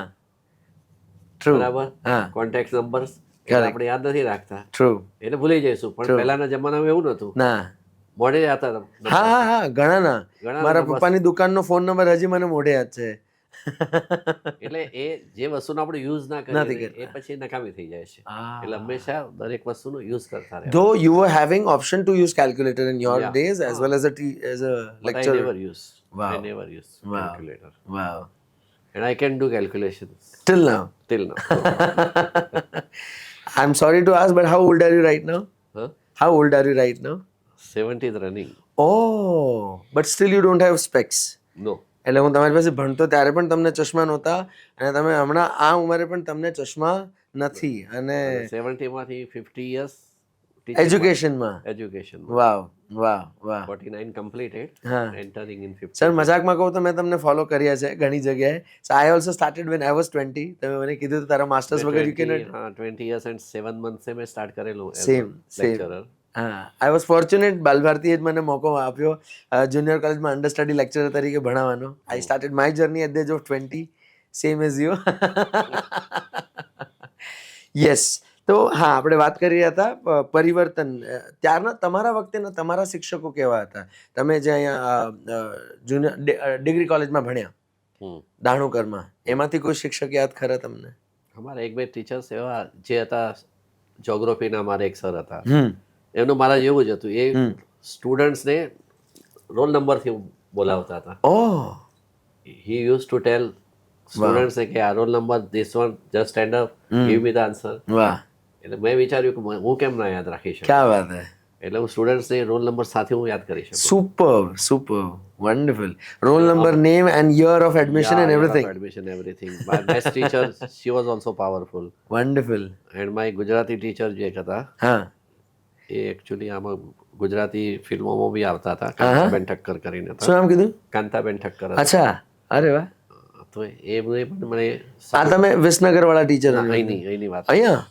ટ્રુ. બરાબર. હા કોન્ટેક્ટ નંબર્સ Correct. આપણે યાદ નથી રાખતા, ટ્રુ. એને ભૂલી જઈશું. પણ True. પહેલાના જમાનામાં એવું નહોતું, ના. મોઢે હતા numbers. હા હા હા ઘણાના. ઘણા મારા numbers. પપ્પાની દુકાનનો ફોન નંબર હજી મને મોઢે યાદ છે. એટલે એ જે વસ્તુનો આપણે યુઝ ના નથી કરીએ ને, કરતા. એ પછી નકામી થઈ જાય છે. Ah. એટલે હંમેશા દરેક વસ્તુનો યુઝ કરતા રહેવાનું. Though you were having option to use calculator in your Yeah. days as well as a But I lecturer. never use. Wow. I never use Wow. calculator. Wow. And I can do calculations Till now. till now. I'm sorry to ask, but how old are you right now? Huh? How old are you right now? 70 is running. Oh, but still you don't have specs. No. એટલે હું તમારી પાસે ભણતો ત્યારે પણ તમને ચશ્મા નહોતા અને તમે હમણાં આ ઉંમરે પણ તમને ચશ્મા નથી. અને 70 માંથી 50 years એજ્યુકેશનમાં. education. વાવ વાહ વાહ. 49 completed. હા. Entering in 50. સર મજાકમાં કહું તો મેં તમને ફોલો કર્યા છે ઘણી જગ્યાએ. So I also started when I was 20. તમે મને કીધું તારા માસ્ટર્સ વગર you can. 20 years and 7 months से मैं स्टार्ट करेलू as a same same. lecturer. હા આઈ વોઝ ફોર્ચ્યુનેટ. બાલભારતીએ જ મને મોકો આપ્યો જુનિયર કોલેજમાં અંડર સ્ટડી લેક્ચરર તરીકે ભણાવવાનો. I started my journey at the age of 20, same as you. Yes. તો હા આપણે વાત કરી રહ્યા હતા પરિવર્તન. ત્યારના તમારા વખતેના તમારા શિક્ષકો કેવા હતા? તમે જે અહીંયા જુનિયર ડિગ્રી કોલેજમાં ભણ્યા हम्म. દાણુકરમાં, એમાંથી કોઈ શિક્ષક યાદ ખરા તમને? हमारा एक બે ટીચર્સ એવા જે હતા, જ્યોગ્રાફીના મારા એક સર હતા. હમ એમનું મારા જેવું જ હતું. એ હમ. સ્ટુડન્ટ્સને રોલ નંબરથી બોલાવતા હતા. ઓહ હી યુઝ ટુ ટેલ સ્ટુડન્ટ્સને કે આ roll number this one just stand up, give me the answer. વાહ એટલે મેં વિચાર્યું કે હું કેમ ના યાદ રાખી શકું. ક્યા વાત હે. એટલે હું સ્ટુડન્ટ્સને રોલ નંબર સાથે હું યાદ કરી શકું. Super, wonderful. Roll number, name and year of admission and everything. Admission, everything. My best teacher, she was also powerful. Wonderful. And my Gujarati teacher જે હતા હા એ એકચ્યુઅલી આમાં ગુજરાતી ફિલ્મોમાં બી આવતા હતા. કાંતાબેન ઠક્કર કરીને હતા. શું નામ કીધું? કાંતાબેન ઠક્કર હતા. અચ્છા, અરે વાહ. તો એ પણ મને આ તમે વિસનગર વાળા ટીચર? અહીંની વાત. અહીંયા.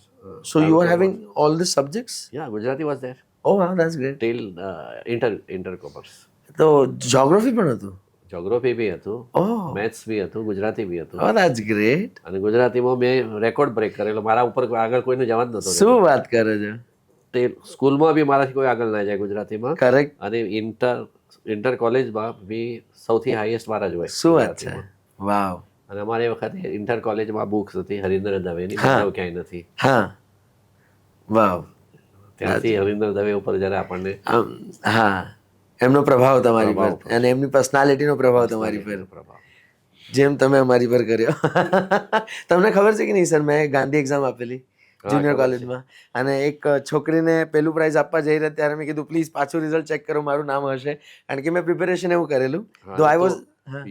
So you are having all this subjects? Yeah Gujarati was there oh વાહ, that's great. Till inter commerce. તો જ્યોગ્રાફી પણ હતું? જ્યોગ્રાફી બી હતું, ઓહ મેથ્સ બી હતું, ગુજરાતી બી હતું. ઓ ધેટ્સ ગ્રેટ. અને ગુજરાતીમાં મેં રેકોર્ડ બ્રેક કરેલો. મારા ઉપર આગળ કોઈને જવા જ નહોતો. શું વાત કરે છે? તે સ્કૂલમાં બી મારાથી કોઈ આગળ ના જાય ગુજરાતીમાં. કરેક્ટ. અને ઇન્ટર કોલેજમાં બી સૌથી હાઈએસ્ટ મારા જ હોય. શું વાત છે? વાવ. અને અમારે એ વખતે ઇન્ટર કોલેજમાં બુક્સ હતી હરિન્દ્ર દવેની, બીજા ક્યાંય નથી. હા વાવ. ત્યાંથી હરિન્દ્ર દવે ઉપર જ્યારે આપણને હા એમનો પ્રભાવ તમારી પર અને એમની પર્સનાલિટીનો પ્રભાવ તમારી પર, પ્રભાવ. જેમ તમે અમારી પર કર્યો. તમને ખબર છે કે નહીં સર, મેં ગાંધી એક્ઝામ આપેલી જુનિયર કોલેજમાં અને એક છોકરીને પેલું પ્રાઇઝ આપવા જઈ રહ્યા ત્યારે મેં કીધું પ્લીઝ પાછું રિઝલ્ટ ચેક કરો, મારું નામ હશે. કારણ કે મેં પ્રિપેરેશન એવું કરેલું. તો I was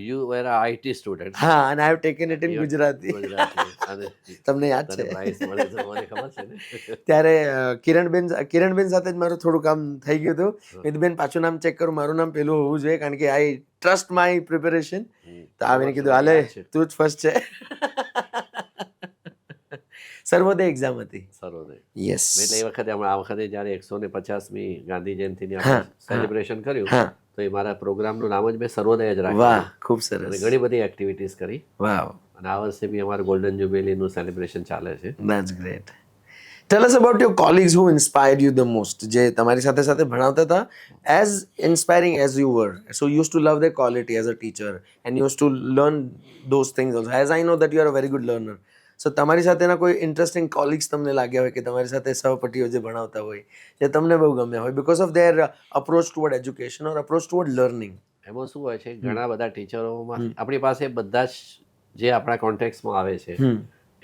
you were a IT student. હા અને I have taken it in Gujarati. તમને યાદ છે? ખબર છે ને. ત્યારે કિરણબેન સાથે જ મારું થોડું કામ થઈ ગયું હતું. બેન પાછું નામ ચેક કરું, મારું નામ પેલું હોવું જોઈએ કારણ કે આઈ ટ્રસ્ટ માય પ્રિપેરેશન. તો આવીને કીધું હાલે તું જ ફર્સ્ટ છે. સર્વોદય એક્ઝામ હતી. સર્વોદય. યસ. એટલે એ વખતે આ વખતે જ્યારે 150મી ગાંધી જયંતિની સેલિબ્રેશન કર્યું તો એ મારા પ્રોગ્રામનું નામ જ મેં સર્વોદય જ રાખ્યું. વાહ, ખૂબ સરસ. અને ઘણી બધી એક્ટિવિટીઝ કરી. વાવ. અને આ વર્ષે બી અમારું ગોલ્ડન જ્યુબિલીનું સેલિબ્રેશન ચાલે છે. That's great. Tell us about your colleagues who inspired you the most, જે તમારી સાથે સાથે ભણાવતા હતા, as inspiring as you were. So you use to love the quality as a teacher and you use to learn those things also, as I know that you are a very good learner. So તમારી સાથેના કોઈ interesting કોલિગ્સ તમને લાગ્યા હોય કે તમારી સાથે સહપટીઓ જે ભણાવતા હોય જે તમને બહુ ગમ્યા હોય because of their approach toward education or approach toward learning? એમાં શું હોય છે, ઘણા બધા ટીચરોમાં આપણી પાસે બધા જ જે આપણા કોન્ટેક્ટમાં આવે છે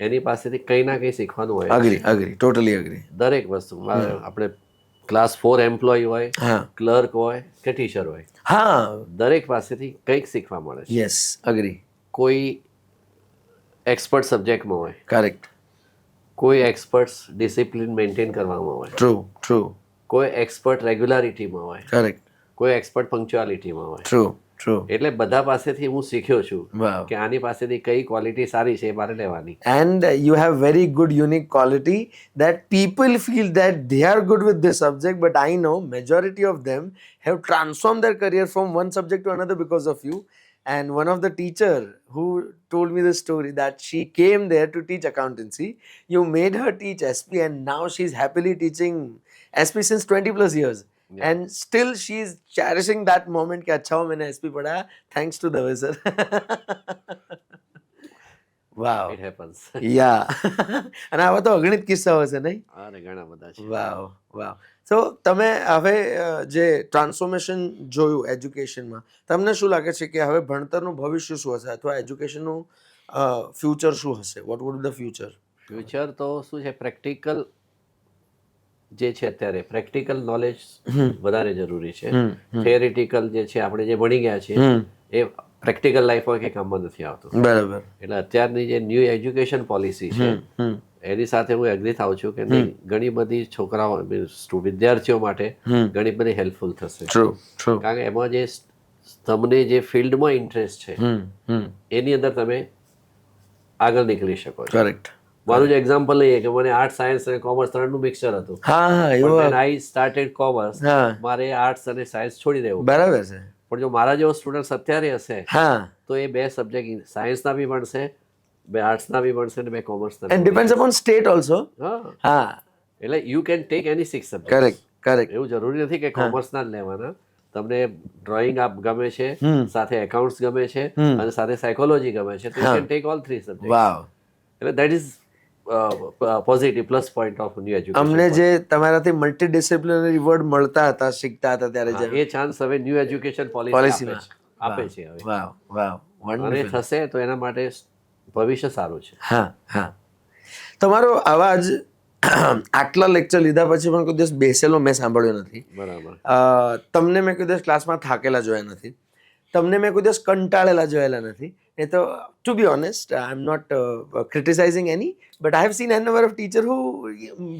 એની પાસેથી કંઈ ના કંઈ શીખવાનું હોય. Agree totally agree. દરેક વસ્તુ આપણે ક્લાસ 4 એમ્પ્લોય હોય, હા ક્લર્ક હોય કે ટીચર હોય, હા દરેક પાસેથી કંઈક શીખવા મળે છે. Yes agree. કોઈ એક્સપર્ટ સબ્જેક્ટમાં હોય, કરેક્ટ. કોઈ એક્સપર્ટ ડિસિપ્લિન મેન્ટેન કરવામાં હોય, ટ્રુ કોઈ એક્સપર્ટ રેગ્યુલારિટીમાં હોય, કરેક્ટ. કોઈ એક્સપર્ટ પંક્ચ્યુઆલિટીમાં હોય. ટ્રુ. એટલે બધા પાસેથી હું શીખ્યો છું વાવ. કે આની પાસેથી કઈ ક્વોલિટી સારી છે એ મારે લેવાની. And you have very good unique quality that people feel that they are good with this subject, but I know majority of them have transformed their career from one subject to another because of you. And one of the teacher who told me the story that she came there to teach accountancy, you made her teach SP, and now she's happily teaching SP since 20 plus years. Yeah. And still she is cherishing that moment कि अच्छा हो मैंने SP पढ़ा, thanks to Dave sir. Wow. It happens. Yeah અને આવા તો અગણિત કિસ્સાઓ છે નહીં? અરે ઘણા બધા છે. વાવ. તો તમે હવે જે ટ્રાન્સફોર્મેશન જોયું એજ્યુકેશનમાં, તમને શું લાગે છે કે હવે ભણતરનું ભવિષ્ય શું હશે અથવા એજ્યુકેશનનું ફ્યુચર શું હશે? What would the future? Future તો શું છે, પ્રેક્ટિકલ જે છે અત્યારે પ્રેક્ટિકલ નોલેજ વધારે જરૂરી છે. થિયરિટિકલ જે છે આપણે જે ભણી ગયા છીએ એ પ્રેક્ટિકલ લાઈફમાં કંઈ કામમાં નથી આવતું. બરાબર. એટલે અત્યારની જે ન્યૂ એજ્યુકેશન પોલિસી છે એની સાથે હું એગ્રી થાઉં છું કે નહીં, ઘણી બધી છોકરાઓ વિદ્યાર્થીઓ માટે ઘણી બધી હેલ્પફુલ થશે. ટ્રુ. કારણ કે એમાં જે તમને જે ફિલ્ડમાં ઇન્ટરેસ્ટ છે એની અંદર તમે આગળ નીકળી શકો છો. કરેક્ટ. મારું જ એક્ઝામ્પલ લઈએ કે મને આર્ટ, સાયન્સ અને કોમર્સ ત્રણનું મિક્સચર હતું. હા એવું. આઈ સ્ટાર્ટેડ કોમર્સ, મારે આર્ટ્સ અને સાયન્સ છોડી દેવું. બરાબર છે. પણ જો મારા જેવો સ્ટુડન્ટ અત્યારે હશે હા તો એ બે સબ્જેક્ટ સાયન્સના બી ભણશે, બે આર્ટ્સના બી ભણશે અને બે કોમર્સના. And depends upon state also. હા એટલે you can take any 6 subject. Correct. એવું જરૂરી નથી કે કોમર્સના જ લેવાના. તમને ડ્રોઈંગ ગમે છે, સાથે એકાઉન્ટ્સ ગમે છે અને સાથે સાયકોલોજી ગમે છે, તો you can take all 3 subject. Wow. એટલે that is positive plus point of new education. અમને જે તમારાથી મલ્ટીડિસિપ્લિનરી વર્ડ મળતા હતા, શીખતા હતા ત્યારે એ ચાન્સ હવે ન્યુ એજ્યુકેશન પોલિસીમાં આપે છે હવે. વાવ. અને થશે તો એના માટે ભવિષ્ય સારું છે. હા. તમારો અવાજ આટલા લેક્ચર લીધા પછી પણ કોઈ દિવસ બેસેલો મેં સાંભળ્યો નથી. બરાબર. તમને મેં કોઈ દિવસ ક્લાસમાં થાકેલા જોયા નથી, તમને મેં કોઈ દિવસ કંટાળેલા જોયેલા નથી. એ તો to be honest I am not criticising any, but I have seen an number of teacher who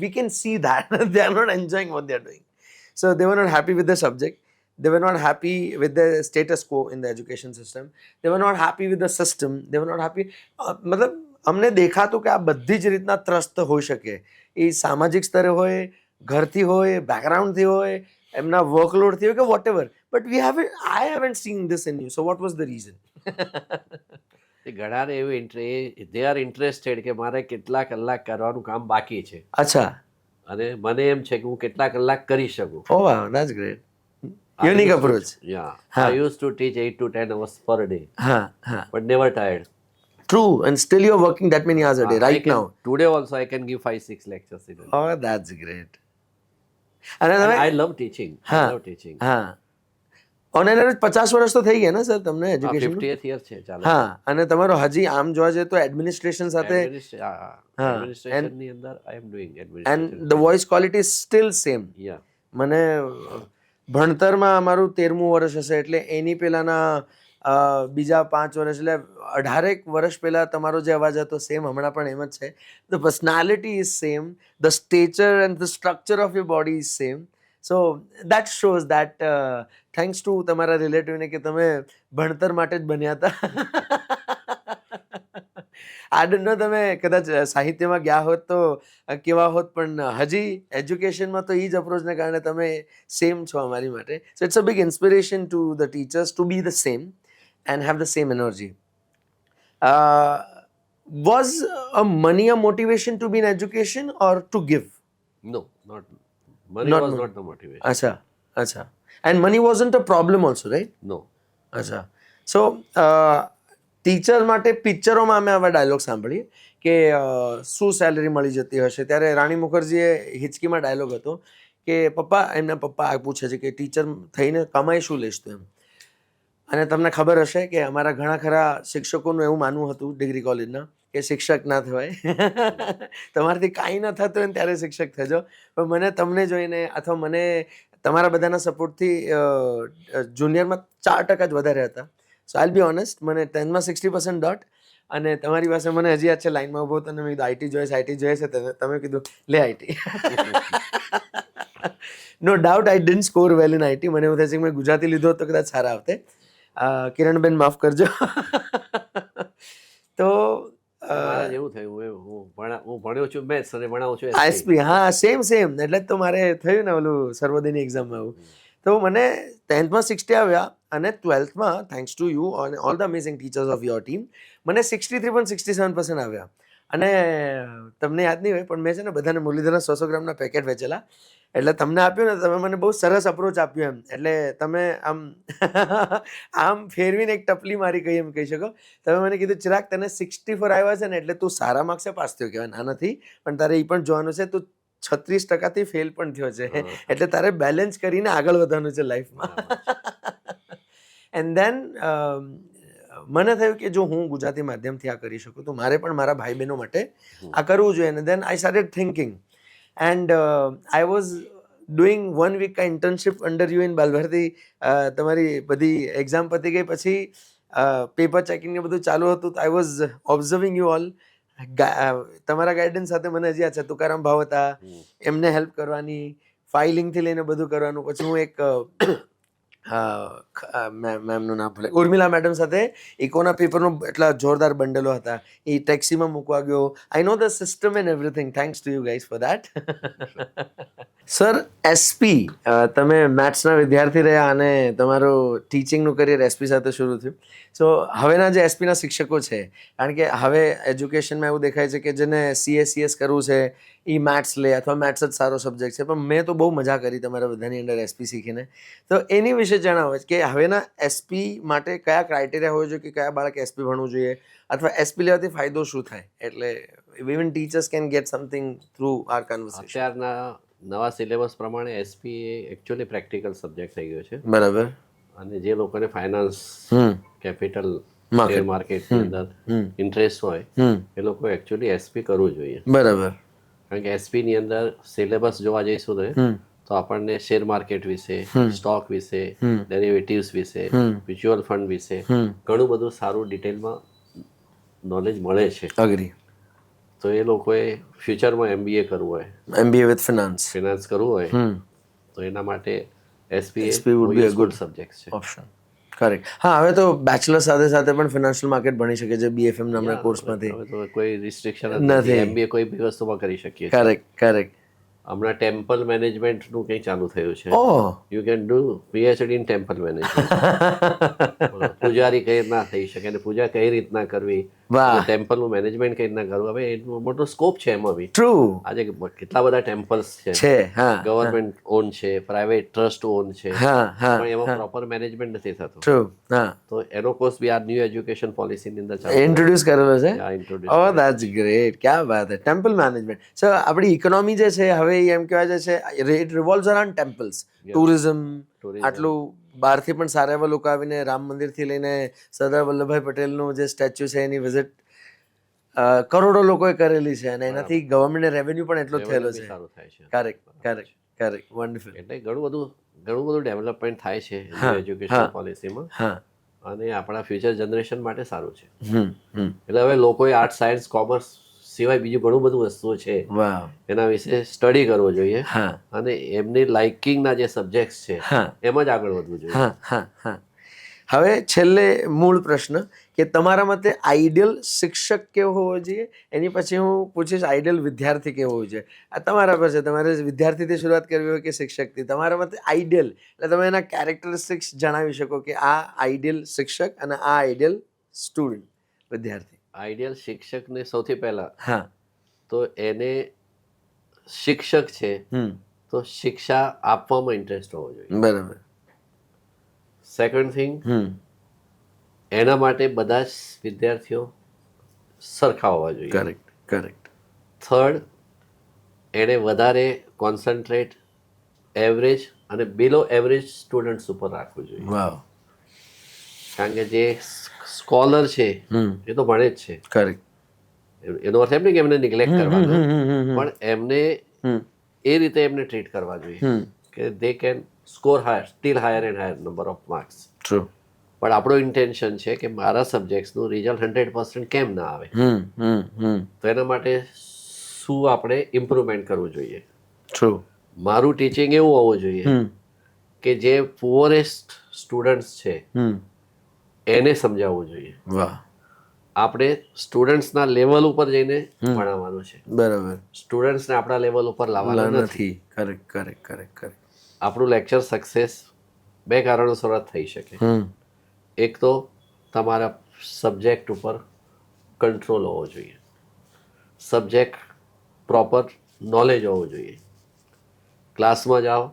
we can see that they are not enjoying what they are doing. So they were not happy with the subject, they were not happy with the status quo in the education system, they were not happy with the system, they were not happy. મતલબ અમને દેખાતું કે આ બધી જ રીતના ત્રસ્ત હોઈ શકે, એ સામાજિક સ્તરે હોય, ઘરથી હોય, બેકગ્રાઉન્ડથી હોય, એમના વર્કલોડથી હોય કે whatever, but I haven't seen this in you. So what was the reason? ઘણાને એવું દે આર ઇન્ટરેસ્ટેડ કે મારે કેટલા કલાક કરવાનું કામ બાકી છે. અચ્છા. અને મને એમ છે કે હું કેટલા કલાક કરી શકું. Oh wow, that's great. Unique approach. Yeah. I used to teach 8 to 10 hours per day. But never tired. True. And still you're working that many hours a day right now. Today also I can give 5-6 lectures a day. Oh, that's great. And I love teaching. I love teaching. On an average 50 વર્ષ તો થઈ ગયા ને sir તમને education? 50th year છે ચાલે. હા, અને તમારો હજી આમ જોવા જઈએ તો એડમિનિસ્ટ્રેશન સાથે એડમિનિસ્ટ્રેશન ની અંદર I am doing administration. and the voice quality is still same. Yeah. મને ભણતરમાં અમારું 13મું વર્ષ હશે, એટલે એની પહેલાંના બીજા 5 વર્ષ, એટલે 18 વર્ષ પહેલાં તમારો જે અવાજ હતો સેમ હમણાં પણ એમ જ છે. The personality is same, the stature and the structure of your body is same. So that shows that thanks to તમારા રિલેટિવને કે તમે ભણતર માટે જ બન્યા હતા. આઈ ડોન્ટ નો તમે કદાચ સાહિત્યમાં ગયા હોત તો કેવા હોત, પણ હજી એજ્યુકેશનમાં તો એ જ અપ્રોચને કારણે તમે સેમ છો અમારી માટે. So it's a big inspiration to the teachers to be the same and have the same energy. Was a money a motivation to be in education or to give? No, not money was not the motivation. અચ્છા. And money wasn't a problem also, right? No. અચ્છા. સો teacher માટે પિક્ચરોમાં અમે આવા dialog સાંભળીએ કે શું salary મળી જતી હશે. ત્યારે રાણી મુખર્જીએ હિચકીમાં ડાયલોગ હતો કે એમના પપ્પા પૂછે છે કે ટીચર થઈને કમાઈ શું લઈશ તું એમ. અને તમને ખબર હશે કે અમારા ઘણા ખરા શિક્ષકોનું એવું માનવું હતું ડિગ્રી કોલેજના કે શિક્ષક ના થવાય, તમારાથી કાંઈ ન થતું હોય ને ત્યારે શિક્ષક થજો. પણ મને તમને જોઈને અથવા મને તમારા બધાના સપોર્ટથી જુનિયરમાં 4% જ વધારે હતા. સો આઈલ બી ઓનેસ્ટ, મને 10માં 60% ડોટ. અને તમારી પાસે મને હજી યાદ છે, લાઈનમાં ઊભો હતો અને મેં કીધું આઈટી જોઈએ છે, તમે કીધું લે IT. No doubt I didn't score well in IT. મને એવું થાય છે કે મેં ગુજરાતી લીધો તો કદાચ સારા આવતે. કિરણબેન માફ કરજો. તો મારા જેવું થયું, હું ભણ્યો છું મેથ્સ અને ભણાવું છું એસપી. હા, સેમ એટલે જ તો મારે થયું ને ઓલું સર્વોદયની એક્ઝામમાં એવું. તો મને 10thમાં 60 આવ્યા અને 12thમાં થેન્ક્સ ટુ યુ અને all the amazing teachers of your team મને 63.67% આવ્યા. અને તમને યાદ નહીં હોય પણ મેં છે ને બધાને મુરલીધરના 100 ગ્રામના પેકેટ વેચેલા. એટલે તમને આપ્યું ને, તમે મને બહુ સરસ અપ્રોચ આપ્યો એમ. એટલે તમે આમ ફેરવીને એક ટપલી મારી એમ કહી શકો. તમે મને કીધું ચિરાગ તને 64 આવ્યા છે ને એટલે તું સારા માર્ક્સે પાસ થયો કહેવાય. ના નથી, પણ તારે એ પણ જોવાનું છે તું 36% ફેલ પણ થયો છે. એટલે તારે બેલેન્સ કરીને આગળ વધવાનું છે લાઈફમાં. એન્ડ ધેન મને થયું કે જો હું ગુજરાતી માધ્યમથી આ કરી શકું તો મારે પણ મારા ભાઈ બહેનો માટે આ કરવું જોઈએ. અને then I started thinking and I was doing 1 week કા internship under you in Balbharati. તમારી બધી એક્ઝામ પતી ગઈ પછી પેપર ચેકિંગ ને બધું ચાલુ હતું. I was observing you all. તમારા ગાઈડન્સ સાથે મને હજી યાદ છે તુકારામ ભાવ હતા, એમને હેલ્પ કરવાની, ફાઇલિંગથી લઈને બધું કરવાનું. પછી હું એક મેમનું નામ ભૂલે, ઉર્મિલા મેડમ સાથે ઇકોના પેપરનું એટલા જોરદાર બંડલો હતા, એ ટેક્સીમાં મૂકવા ગયો. I know the system and everything. Thanks to you guys for that. Sir, SP તમે મેથ્સના વિદ્યાર્થી રહ્યા અને તમારું ટીચિંગનું કરિયર એસપી સાથે શરૂ થયું. સો હવેના જે એસપીના શિક્ષકો છે, કારણ કે હવે એજ્યુકેશનમાં એવું દેખાય છે કે જેને સીએસ કરવું છે એ મેથ્સ લે અથવા મેથ્સ જ સારો સબ્જેક્ટ છે. પણ મેં તો બહુ મજા કરી તમારા બધાની અંદર એસપી શીખીને. તો એની વિશે જણાવો કે હવેના એસપી માટે કયા ક્રાઇટેરિયા હોવા જોઈએ કે કયા બાળકે એસપી ભણવું જોઈએ અથવા એસપી લેવાથી ફાયદો શું થાય. એટલે even teachers can get something through our conversation. અત્યારના નવા સિલેબસ પ્રમાણે એસપી એ એકચ્યુઅલી પ્રેક્ટિકલ સબ્જેક્ટ થઈ ગયો છે. બરાબર. અને જે લોકોને ફાઇનાન્સ, કેપિટલ, શેર માર્કેટની અંદર ઇન્ટરેસ્ટ હોય એ લોકો એકચ્યુઅલી એસપી કરવું જોઈએ. બરાબર. કારણ કે એસપીની અંદર સિલેબસ જોવા જઈશું ને તો આપણને શેર માર્કેટ વિશે, સ્ટોક વિશે, ડેરિવેટિવ્સ વિશે, મ્યુચ્યુઅલ ફંડ વિશે ઘણું બધું સારું ડિટેલમાં નોલેજ મળે છે. અગ્રી. તો એ લોકોએ ફ્યુચરમાં એમબીએ કરવું હોય, એમબીએ વિથ ફિનાન્સ કરવું હોય તો એના માટે SP would be a good subject છે. ઓપ્શન. કરેક્ટ. હા, હવે તો બેચલર સાથે સાથે પણ ફિનાન્શિયલ માર્કેટ ભણી શકે છે બીએફએમ નામના કોર્સમાંથી. હવે તો કોઈ રિસ્ટ્રિક્શન નથી, એમબીએ કોઈ બી વસ્તુમાં કરી શકીએ. કરેક્ટ. હમણાં ટેમ્પલ મેનેજમેન્ટનું કંઈ ચાલુ થયું છે. Oh, you can do PhD in temple management. પૂજારી કઈ રીતના થઈ શકે અને પૂજા કઈ રીતના કરવી, ટેમ્પલનું મેનેજમેન્ટ કઈ રીતના કરવું. હવે એટલો મોટો સ્કોપ છે એમાં બી. ટ્રુ. આજે કેટલા બધા ટેમ્પલ્સ છે, ગવર્મેન્ટ ઓન છે, પ્રાઇવેટ ટ્રસ્ટ ઓન છે, પણ એમાં પ્રોપર મેનેજમેન્ટ નથી થતું. ટ્રુ. તો એનો કોર્સ બી આ ન્યૂ એજ્યુકેશન પોલિસીની અંદર ચાલુ ઇન્ટ્રોડ્યુસ કરેલો છે. introduce oh, that's great. ક્યાં વાત છે. Temple management. સો આપણી ઇકોનોમી જે છે હવે એમ કહેવાય છે ઇટ રિવોલ્વ્સ અરાઉન્ડ ટેમ્પલ્સ. ટુરિઝમ, આટલું બહારથી પણ સારા એવા લોકો આવીને રામ મંદિરથી લઈને સરદાર વલ્લભભાઈ પટેલનું જે સ્ટેચ્યુ છે એની વિઝિટ કરોડો લોકોએ કરેલી છે અને એનાથી ગવર્મેન્ટને રેવન્યુ પણ એટલો જ થયેલો છે. સારું થાય છે. કરેક્ટ. વન્ડરફુલ. એટલે ઘણું બધું ડેવલપમેન્ટ થાય છે એજ્યુકેશન પોલિસીમાં અને આપણા ફ્યુચર જનરેશન માટે સારું છે. એટલે હવે લોકોએ આર્ટ, સાયન્સ, કોમર્સ સિવાય બીજું ઘણું બધું વસ્તુઓ છે એના વિશે સ્ટડી કરવો જોઈએ અને એમની લાઇકિંગના જે સબ્જેક્ટ્સ છે એમાં જ આગળ વધવું જોઈએ. હવે છેલ્લે મૂળ પ્રશ્ન કે તમારા મતે આઈડિયલ શિક્ષક કેવો હોવો જોઈએ, એની પછી હું પૂછીશ આઈડિયલ વિદ્યાર્થી કેવો હોવો જોઈએ. આ તમારા પર છે, તમારે વિદ્યાર્થીથી શરૂઆત કરવી હોય કે શિક્ષકથી. તમારા મતે આઈડિયલ એટલે તમે એના કેરેક્ટરિસ્ટિક્સ જણાવી શકો કે આ આઈડિયલ શિક્ષક અને આ આઈડિયલ સ્ટુડન્ટ, વિદ્યાર્થી. આઈડિયલ શિક્ષકને સૌથી પહેલા તો એને શિક્ષક છે તો શિક્ષા આપવામાં ઇન્ટરેસ્ટ હોવો જોઈએ. બરાબર. સેકન્ડ થિંગ, એના માટે બધા જ વિદ્યાર્થીઓ સરખા હોવા જોઈએ. કરેક્ટ. થર્ડ, એને વધારે કોન્સન્ટ્રેટ એવરેજ અને બિલો એવરેજ સ્ટુડન્ટ્સ ઉપર રાખવું જોઈએ. વાવ. કારણ કે જે સ્કોલર છે એ તો ભણે જ છે, કરેક્ટ. એનો અર્થ એમ નહીં કે એમને નિગ્લેક્ટ કરવાનો, પણ એમને એ રીતે એમને ટ્રીટ કરવા જોઈએ કે they can score higher and higher number of marks. True. પણ આપણો ઇન્ટેન્શન છે કે મારા સબ્જેક્ટ્સનું રિઝલ્ટ 100% કેમ ના આવે, તો એના માટે શું આપણે ઇમ્પ્રુવમેન્ટ કરવું જોઈએ. ટ્રુ. મારું ટીચિંગ એવું હોવું જોઈએ કે જે પુઅરેસ્ટ સ્ટુડન્ટ્સ છે એને સમજાવવું જોઈએ. વાહ. આપણે સ્ટુડન્ટ્સના લેવલ ઉપર જઈને ભણાવવાનું છે, બરાબર. સ્ટુડન્ટ્સને આપણા લેવલ ઉપર લાવવાના નથી. Correct correct correct correct. આપણું લેક્ચર સક્સેસ 2 કારણોસર જ થઈ શકે. એક તો તમારા સબ્જેક્ટ ઉપર કંટ્રોલ હોવો જોઈએ, સબ્જેક્ટ પ્રોપર નોલેજ હોવું જોઈએ. ક્લાસમાં જાઓ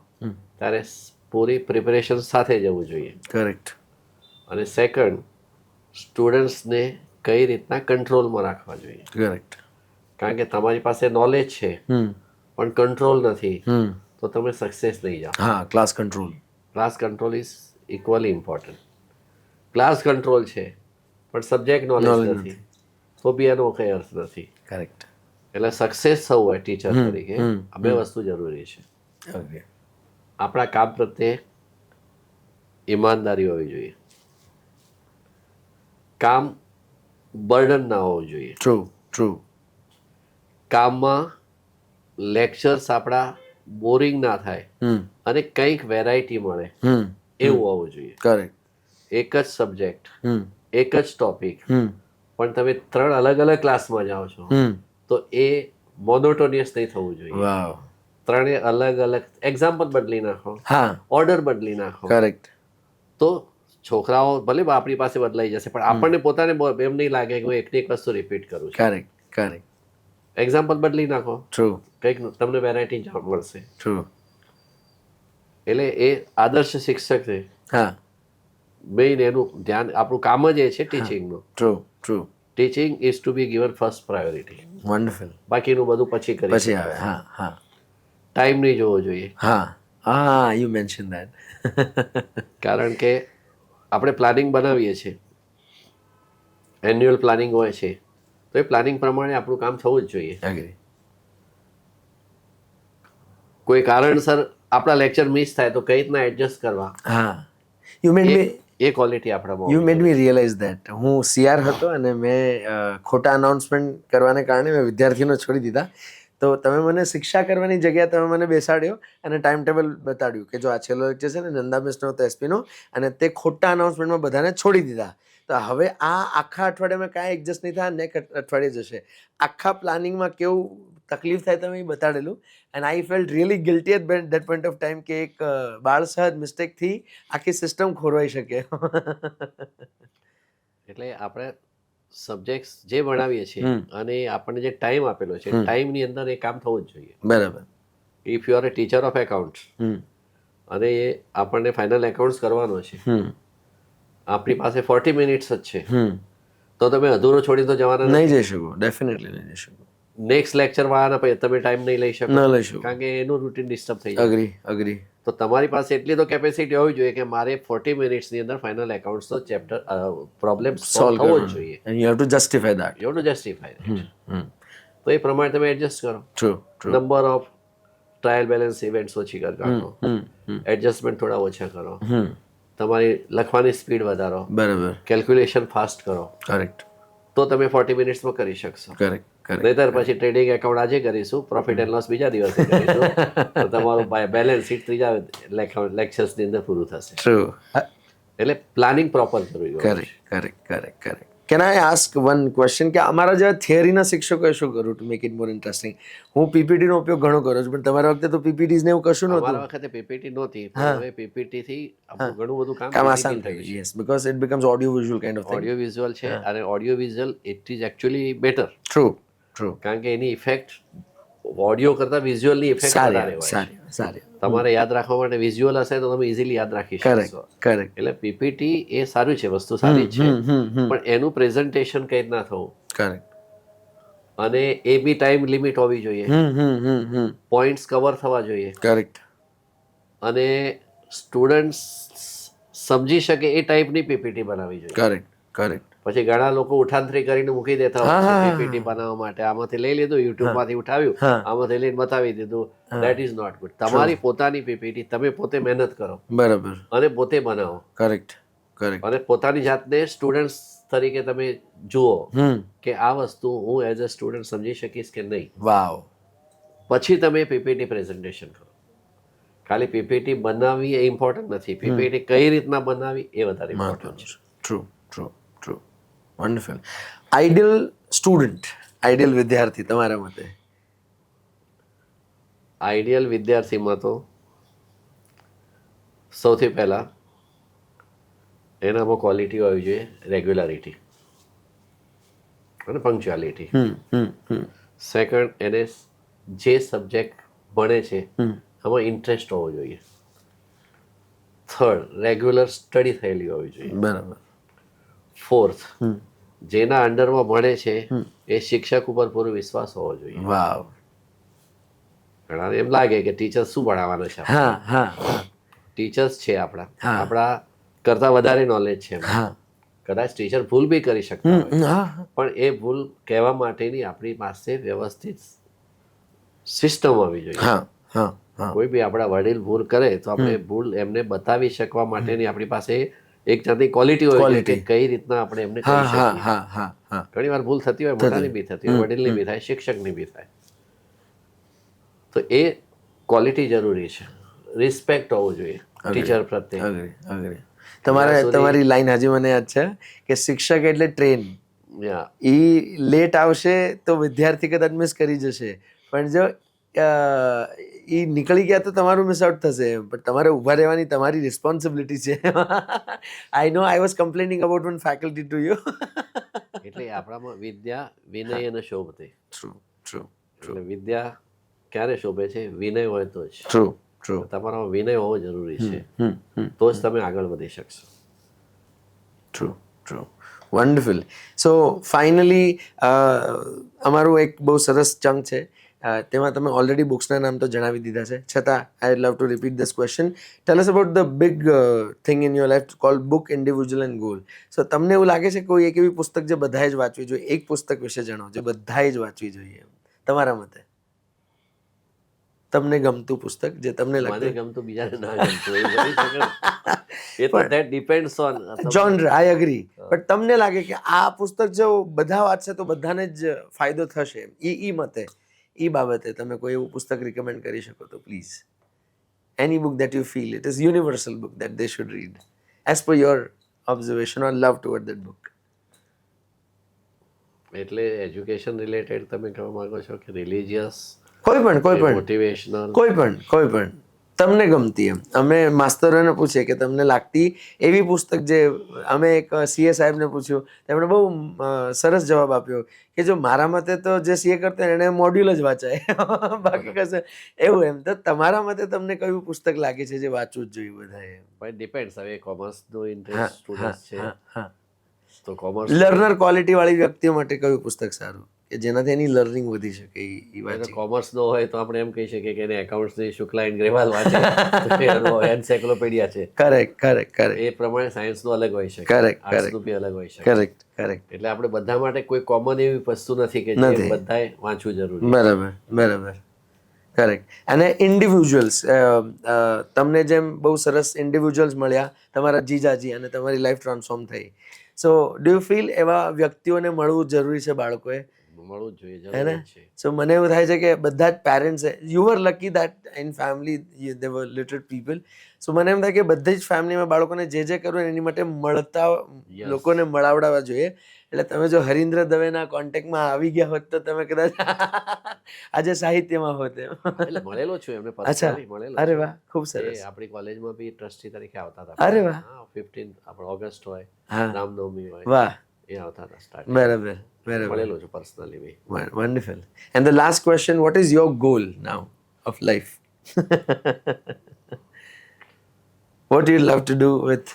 ત્યારે પૂરી પ્રિપેરેશન સાથે જવું જોઈએ. કરેક્ટ. અને સેકન્ડ, સ્ટુડન્ટ્સને કઈ રીતના કંટ્રોલમાં રાખવા જોઈએ. કરેક્ટ. કારણ કે તમારી પાસે નોલેજ છે પણ કંટ્રોલ નથી તો તમે સક્સેસ નહીં જાઓ. હા, class control. Class control is equally important. Class control છે પણ સબ્જેક્ટ નોલેજ નથી તો બી એનો કંઈ અર્થ નથી. કરેક્ટ. એટલે સક્સેસ થવું હોય ટીચર તરીકે આ બે વસ્તુ જરૂરી છે. ઓકે. આપણા કામ પ્રત્યે ઈમાનદારી હોવી જોઈએ, કામ બર્ડન ના હોવું જોઈએ, ટ્રુ ટ્રુ. કામમાં લેક્ચર્સ આપણા બોરિંગ ના થાય અને કંઈક વેરાયટી મળે એવું હોવું જોઈએ. કરેક્ટ. એક જ સબ્જેક્ટ, એક જ ટોપિક, પણ તમે 3 અલગ અલગ ક્લાસમાં જાઓ છો તો એ મોનોટોનિયસ નહીં થવું જોઈએ. વાવ. 3 અલગ અલગ એક્ઝામ્પલ બદલી નાખો, હા. ઓર્ડર બદલી નાખો, કરેક્ટ. તો છોકરાઓ ભલે આપણી પાસે બદલાઈ જશે પણ આપણને પોતાને એમ નહીં લાગે કે હું એકની એક વસ્તુ રિપીટ કરું છું. Correct correct. એક્ઝામ્પલ બદલી નાખો, ટ્રુ કંઈક તમને વેરાયટી જોવા મળશે. ટ્રુ. એટલે એ આદર્શ શિક્ષક છે, હા. મેઇન એનું ધ્યાન, આપણું કામ જ એ છે ટીચિંગનું. True true. Teaching is to be given first priority, wonderful. બાકીનું બધું પછી કરી પછી આવે. હા હા ટાઈમ નહીં જોવો જોઈએ. હા હા, યુ મેન્શન દેટ. કારણ કે આપણે પ્લાનિંગ બનાવીએ છીએ, એન્યુઅલ પ્લાનિંગ હોય છે, તો એ પ્લાનિંગ પ્રમાણે આપણું કામ થવું જ જોઈએ. એગ્રી. કોઈ કારણસર આપણા લેક્ચર મિસ થાય તો કઈ રીતના એડજસ્ટ કરવા, હા. You made me A quality આપણામાં યુ હોવી મેડ મી જોઈએ. Realise that. હું સીઆર હતો અને મેં ખોટા અનાઉન્સમેન્ટ કરવાને કારણે મેં વિદ્યાર્થીઓને છોડી દીધા. તો તમે મને શિક્ષા કરવાની જગ્યાએ તમે મને બેસાડ્યો અને ટાઈમ ટેબલ બતાડ્યું કે જો આ છેલ્લો લેક્ચર છે ને નંદા મિસનો તો એસપીનો, અને તે ખોટા અનાઉન્સમેન્ટમાં બધાને છોડી દીધા. તો હવે આ આખા અઠવાડિયામાં કાંઈ એડજસ્ટ નહીં થાય, નેક્સ્ટ અઠવાડિયે જશે. આખા પ્લાનિંગમાં કેવું તકલીફ થાય તમે એ બતાડેલું. And I felt really guilty at that point of time કે એક બાળ સહજ મિસ્ટેકથી આખી સિસ્ટમ ખોરવાઈ શકે. એટલે આપણે સબ્જેક્ટ્સ જે ભણાવીએ છીએ અને આપણને જે ટાઈમ આપેલો છે ટાઈમની અંદર એ કામ થવું જ જોઈએ. બરાબર. If you are a teacher of accounts અને એ આપણને ફાઇનલ એકાઉન્ટ્સ કરવાનો છે, આપણી પાસે 40 મિનિટ્સ જ છે, તો તમે અધૂરો છોડીને તો જવાના નહીં જઈ શકો, ડેફિનેટલી નહીં જઈ શકો. નેક્સ્ટ લેક્ચર વાળાના પછી તમે ટાઈમ નહીં લઈ શકો, ન લઈ શકો. કારણ કે એનું રૂટીન ડિસ્ટર્બ થઈ જાય. Agree agree. તો તમારી પાસે એટલી તો કેપેસિટી હોવી જોઈએ કે મારે 40 મિનિટ્સની અંદર ફાઇનલ એકાઉન્ટ્સ તો ચેપ્ટર પ્રોબ્લેમ સોલ્વ થવો જ જોઈએ. And you have to justify that. You to justify. તો એ પ્રમાણે તમે એડજસ્ટ કરો. True true. Number of trial balance events ઓછી કરી નાખો, એડજસ્ટમેન્ટ થોડા ઓછા કરો, તમારી લખવાની સ્પીડ વધારો, બરાબર. કેલ્ક્યુલેશન ફાસ્ટ કરો, કરેક્ટ તો તમે 40 મિનિટ્સમાં કરી શકશો. Correct correct. નહીતર પછી ટ્રેડિંગ એકાઉન્ટ આજે કરીશું, પ્રોફિટ એન્ડ લોસ બીજા દિવસે કરીશું, તો તમારું બેલેન્સ શીટ ત્રીજા લેક્ચર્સની અંદર પૂરું થશે. ટ્રુ. એટલે પ્લાનિંગ પ્રોપર કરવું જોઈએ. Correct correct correct correct. Can I ask one question કે અમારા જેવા થિયરીના શિક્ષકોએ શું કરવું to make it more interesting? હું પીપીટીનો ઉપયોગ ઘણો કરું છું, પણ તમારા વખતે તો પીપીટીઝ ને એવું કશું નહોતું. અમારા વખતે પીપીટી નહોતી, પણ હવે પીપીટી થી આપણું ઘણું બધું કામ કામ આસાન થઈ ગયું. Yes, because it becomes audio visual kind of thing. Audio visual છે અને audio visual it is actually better, true true. કારણ કે એની ઇફેક્ટ ઓડિયો કરતાં વિઝ્યુઅલની ઇફેક્ટ વધારે હોય. સારી સારી. તમારે યાદ રાખવા માટે વિઝ્યુઅલ હશે તો તમે ઇઝીલી યાદ રાખી કરેક્ટ શકશો. કરેક્ટ. એટલે પીપીટી એ સારું છે, વસ્તુ સારી જ છે, પણ એનું પ્રેઝન્ટેશન કઈ રીતના થવું કરેક્ટ. અને એ બી ટાઈમ લિમિટ હોવી જોઈએ, પોઈન્ટ્સ કવર થવા જોઈએ, કરેક્ટ. અને સ્ટુડન્ટ્સ સમજી શકે એ ટાઈપની પીપીટી બનાવવી જોઈએ. Correct correct. પછી ઘણા લોકો ઉઠાંતરી કરીને મૂકી દેતા હોય છે પીપીટી બનાવવા માટે. આમાંથી લઈ લીધું, યુટ્યુબમાંથી ઉઠાવ્યું, આમાંથી લઈને બતાવી દીધું. That is not good. તમારી પોતાની પીપીટી તમે પોતે મહેનત કરો, બરાબર, અને પોતે બનાવો. Correct correct. અને પોતાની જાતને સ્ટુડન્ટ્સ તરીકે તમે જુઓ કે આ વસ્તુ હું એઝ અ સ્ટુડન્ટ સમજી શકીશ કે નહીં. વાવ. પછી તમે પીપીટી પ્રેઝન્ટેશન કરો. ખાલી પીપીટી બનાવવી એ ઇમ્પોર્ટન્ટ નથી, પીપીટી કઈ રીતના બનાવી એ વધારે ઇમ્પોર્ટન્ટ છે. True true true. Wonderful. Ideal student, ideal વિદ્યાર્થી તમારા મતે? આઈડિયલ વિદ્યાર્થીમાં તો સૌથી પહેલાં એનામાં ક્વોલિટી હોવી જોઈએ, રેગ્યુલારિટી અને પંક્ચ્યુઆલિટી. સેકન્ડ, એને જે સબ્જેક્ટ ભણે છે આમાં ઇન્ટરેસ્ટ હોવો જોઈએ. થર્ડ, રેગ્યુલર સ્ટડી થયેલી હોવી જોઈએ. બરાબર. ફોર્થ, જેના અંડરમાં ભણે છે એ શિક્ષક ઉપર પૂરો વિશ્વાસ હોવો જોઈએ. વાવ. ઘણાને એમ લાગે કે ટીચર શું ભણાવવાના છે. હા હા. ટીચર્સ છે આપણા કરતા વધારે નોલેજ છે. કદાચ ટીચર ભૂલ બી કરી શકતા હોય, પણ એ ભૂલ કહેવા માટેની આપણી પાસે વ્યવસ્થિત સિસ્ટમ હોવી જોઈએ. કોઈ બી આપણા વડીલ ભૂલ કરે તો આપણે ભૂલ એમને બતાવી શકવા માટેની આપણી પાસે એક જાતની ક્વોલિટી હોય છે કે કઈ રીતના આપણે એમને કહી શકીએ. ઘણી વાર ભૂલ થતી હોય, મોટાની બી થતી હોય, વડીલની બી થાય, શિક્ષકની બી થાય. તો એ ક્વોલિટી જરૂરી છે. રિસ્પેક્ટ હોવું જોઈએ ટીચર પ્રત્યે. તમારી લાઈન હજી મને યાદ છે કે શિક્ષક એટલે ટ્રેન. ઈ લેટ આવશે તો વિદ્યાર્થી કદાચ મિસ કરી જશે, પણ જો ઈ નીકળી ગયા તો તમારું મિસ આઉટ થશે. પણ તમારે ઊભા રહેવાની તમારી રિસ્પોન્સિબિલિટી છે. I know I was complaining about one faculty to you. એટલે આપણામાં વિદ્યા, વિનય અને શોભતે. True true. એટલે વિદ્યા ક્યારે શોભે છે? વિનય હોય તો જ. True true. તમારામાં વિનય હોવો જરૂરી છે, તો જ તમે આગળ વધી શકશો. True true. Wonderful. So finally અમારું એક બહુ સરસ ચંક છે, તેમાં તમે ઓલરેડી બુક્સના નામ તો જણાવી દીધા છે, છતાં I love to repeat this question. Tell us about the big thing in your life called book, individual and goal. So તમને એવું લાગે છે કોઈ એક એવી પુસ્તક જે બધાએ જ વાંચવી જોઈએ? એક પુસ્તક વિશે જણાવો જે બધાએ જ વાંચવી જોઈએ તમારા મતે. તમને ગમતું પુસ્તક જે તમને લાગે. મને ગમતું, બીજાને ના ગમતું, એ બની શકે. એ તો that depends on genre. I agree. પણ તમને લાગે કે આ પુસ્તક જો બધા વાંચશે તો બધાને જ ફાયદો થશે, ઈ મતે, ઈ બાબતે તમે કોઈ એવું પુસ્તક રિકમેન્ડ કરી શકો તો please. Any book that you feel it is universal book that they should read as per your observation or love toward that book. એટલે એજ્યુકેશન રિલેટેડ તમે કહેવા માંગો છો કે રિલિજિયસ? કોઈ પણ મોટિવેશનલ, કોઈ પણ તમને ગમતી. એમ અમે માસ્તરોને પૂછીએ કે તમને લાગતી એવી પુસ્તક જે, અમે એક સીએ સાહેબને પૂછ્યું, તેમણે બહુ સરસ જવાબ આપ્યો કે જો મારા મતે તો જે સીએ કરતા એને મોડ્યુલ જ વાંચાય, બાકી કશે એવું. એમ તો તમારા મતે તમને કયું પુસ્તક લાગે છે જે વાંચવું જ જોઈએ બધાએ? ભાઈ ડિપેન્ડ્સ. હવે કોમર્સનો ઇન્ટરેસ્ટ સ્ટુડન્ટ છે તો કોમર્સ. લર્નર ક્વોલિટી વાળી વ્યક્તિઓ માટે કયું પુસ્તક સારું કે જેનાથી એની લર્નિંગ વધી શકે? એ વાત કોમર્સ નો હોય તો આપણે એમ કહી શકીએ કે એને એકાઉન્ટ્સની શુક્લા એન્ડ ગ્રેવાલ વાંચે, એન્સાઇક્લોપીડિયા છે. કરેક્ટ. એ પ્રમાણે સાયન્સનું અલગ હોય છે, આર્ટ્સનું બી અલગ હોય છે. કરેક્ટ. એટલે આપણે બધા માટે કોઈ કોમન એવી વસ્તુ નથી કે જે બધાએ વાંચવું જરૂરી. બરાબર. કરેક્ટ. અને ઇન્ડિવિજ્યુઅલ્સ, તમને જેમ બહુ સરસ ઇન્ડિવિજ્યુઅલ્સ મળ્યા, તમારા જીજાજી, અને તમારી લાઈફ ટ્રાન્સફોર્મ થઈ. સો ડુ યુ ફીલ એવા વ્યક્તિઓને મળવું જરૂરી છે બાળકોએ? મળવું જ જોઈએ. સો મને એવું થાય છે કે બધા જ parents, you are lucky that in family they were literate people. So મને એમ થાય કે બધી જ ફેમિલીમાં બાળકોને જે કરવું એની માટે મળતા લોકોને મળાવડાવવા જોઈએ. એટલે તમે જો હરીન્દ્ર દવેના કોન્ટેક્ટમાં આવી ગયા હોત તો તમે કદાચ આજે સાહિત્યમાં હોત. મળેલો છું એમને પર્સનલી, મળેલો. અરે વાહ, ખૂબ સરસ. આપણી કોલેજમાં બી ટ્રસ્ટી તરીકે આવતા હતા. અરે વાહ. 15 આપણે ઓગસ્ટ હોય, રામનવમી હોય, વાહ, એ આવતા હતા સ્ટાર્ટ. બરાબર. મળેલો છું પર્સનલી બી. Wonderful. And the last question, what is your goal now of life? What do you love to do with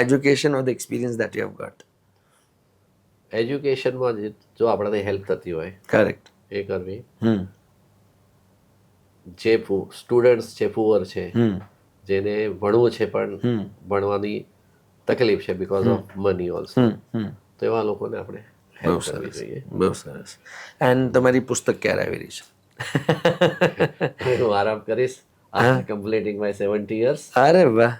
education or the experience that you have got? એજ્યુકેશનમાં જો આપણાને હેલ્પ થતી હોય, કરેક્ટ, એ કરવી. જે સ્ટુડન્ટ્સ છે, poor છે, જેને ભણવું છે પણ ભણવાની તકલીફ છે બિકોઝ ઓફ મની ઓલ્સો, તો એવા લોકોને આપણે બહુ હેલ્પ કરવી સરસ, જોઈએ. બહુ સરસ. એન્ડ તમારી પુસ્તક ક્યારે આવી રહી છે? હું આરામ કરીશ આફ્ટર કમ્પ્લીટિંગ માય 70 years. અરે વાહ,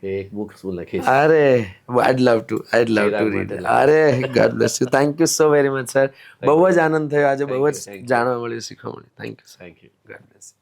એક બુક હું લખીશ. અરે eyed love to Chirag read. માટે અરે God bless you, thank you so very much sir. બહુ જ આનંદ થયો આજે, બહુ Thank you, જ thank you. જાણવા મળ્યું, શીખવા મળ્યું. Thank you, thank you. God bless you.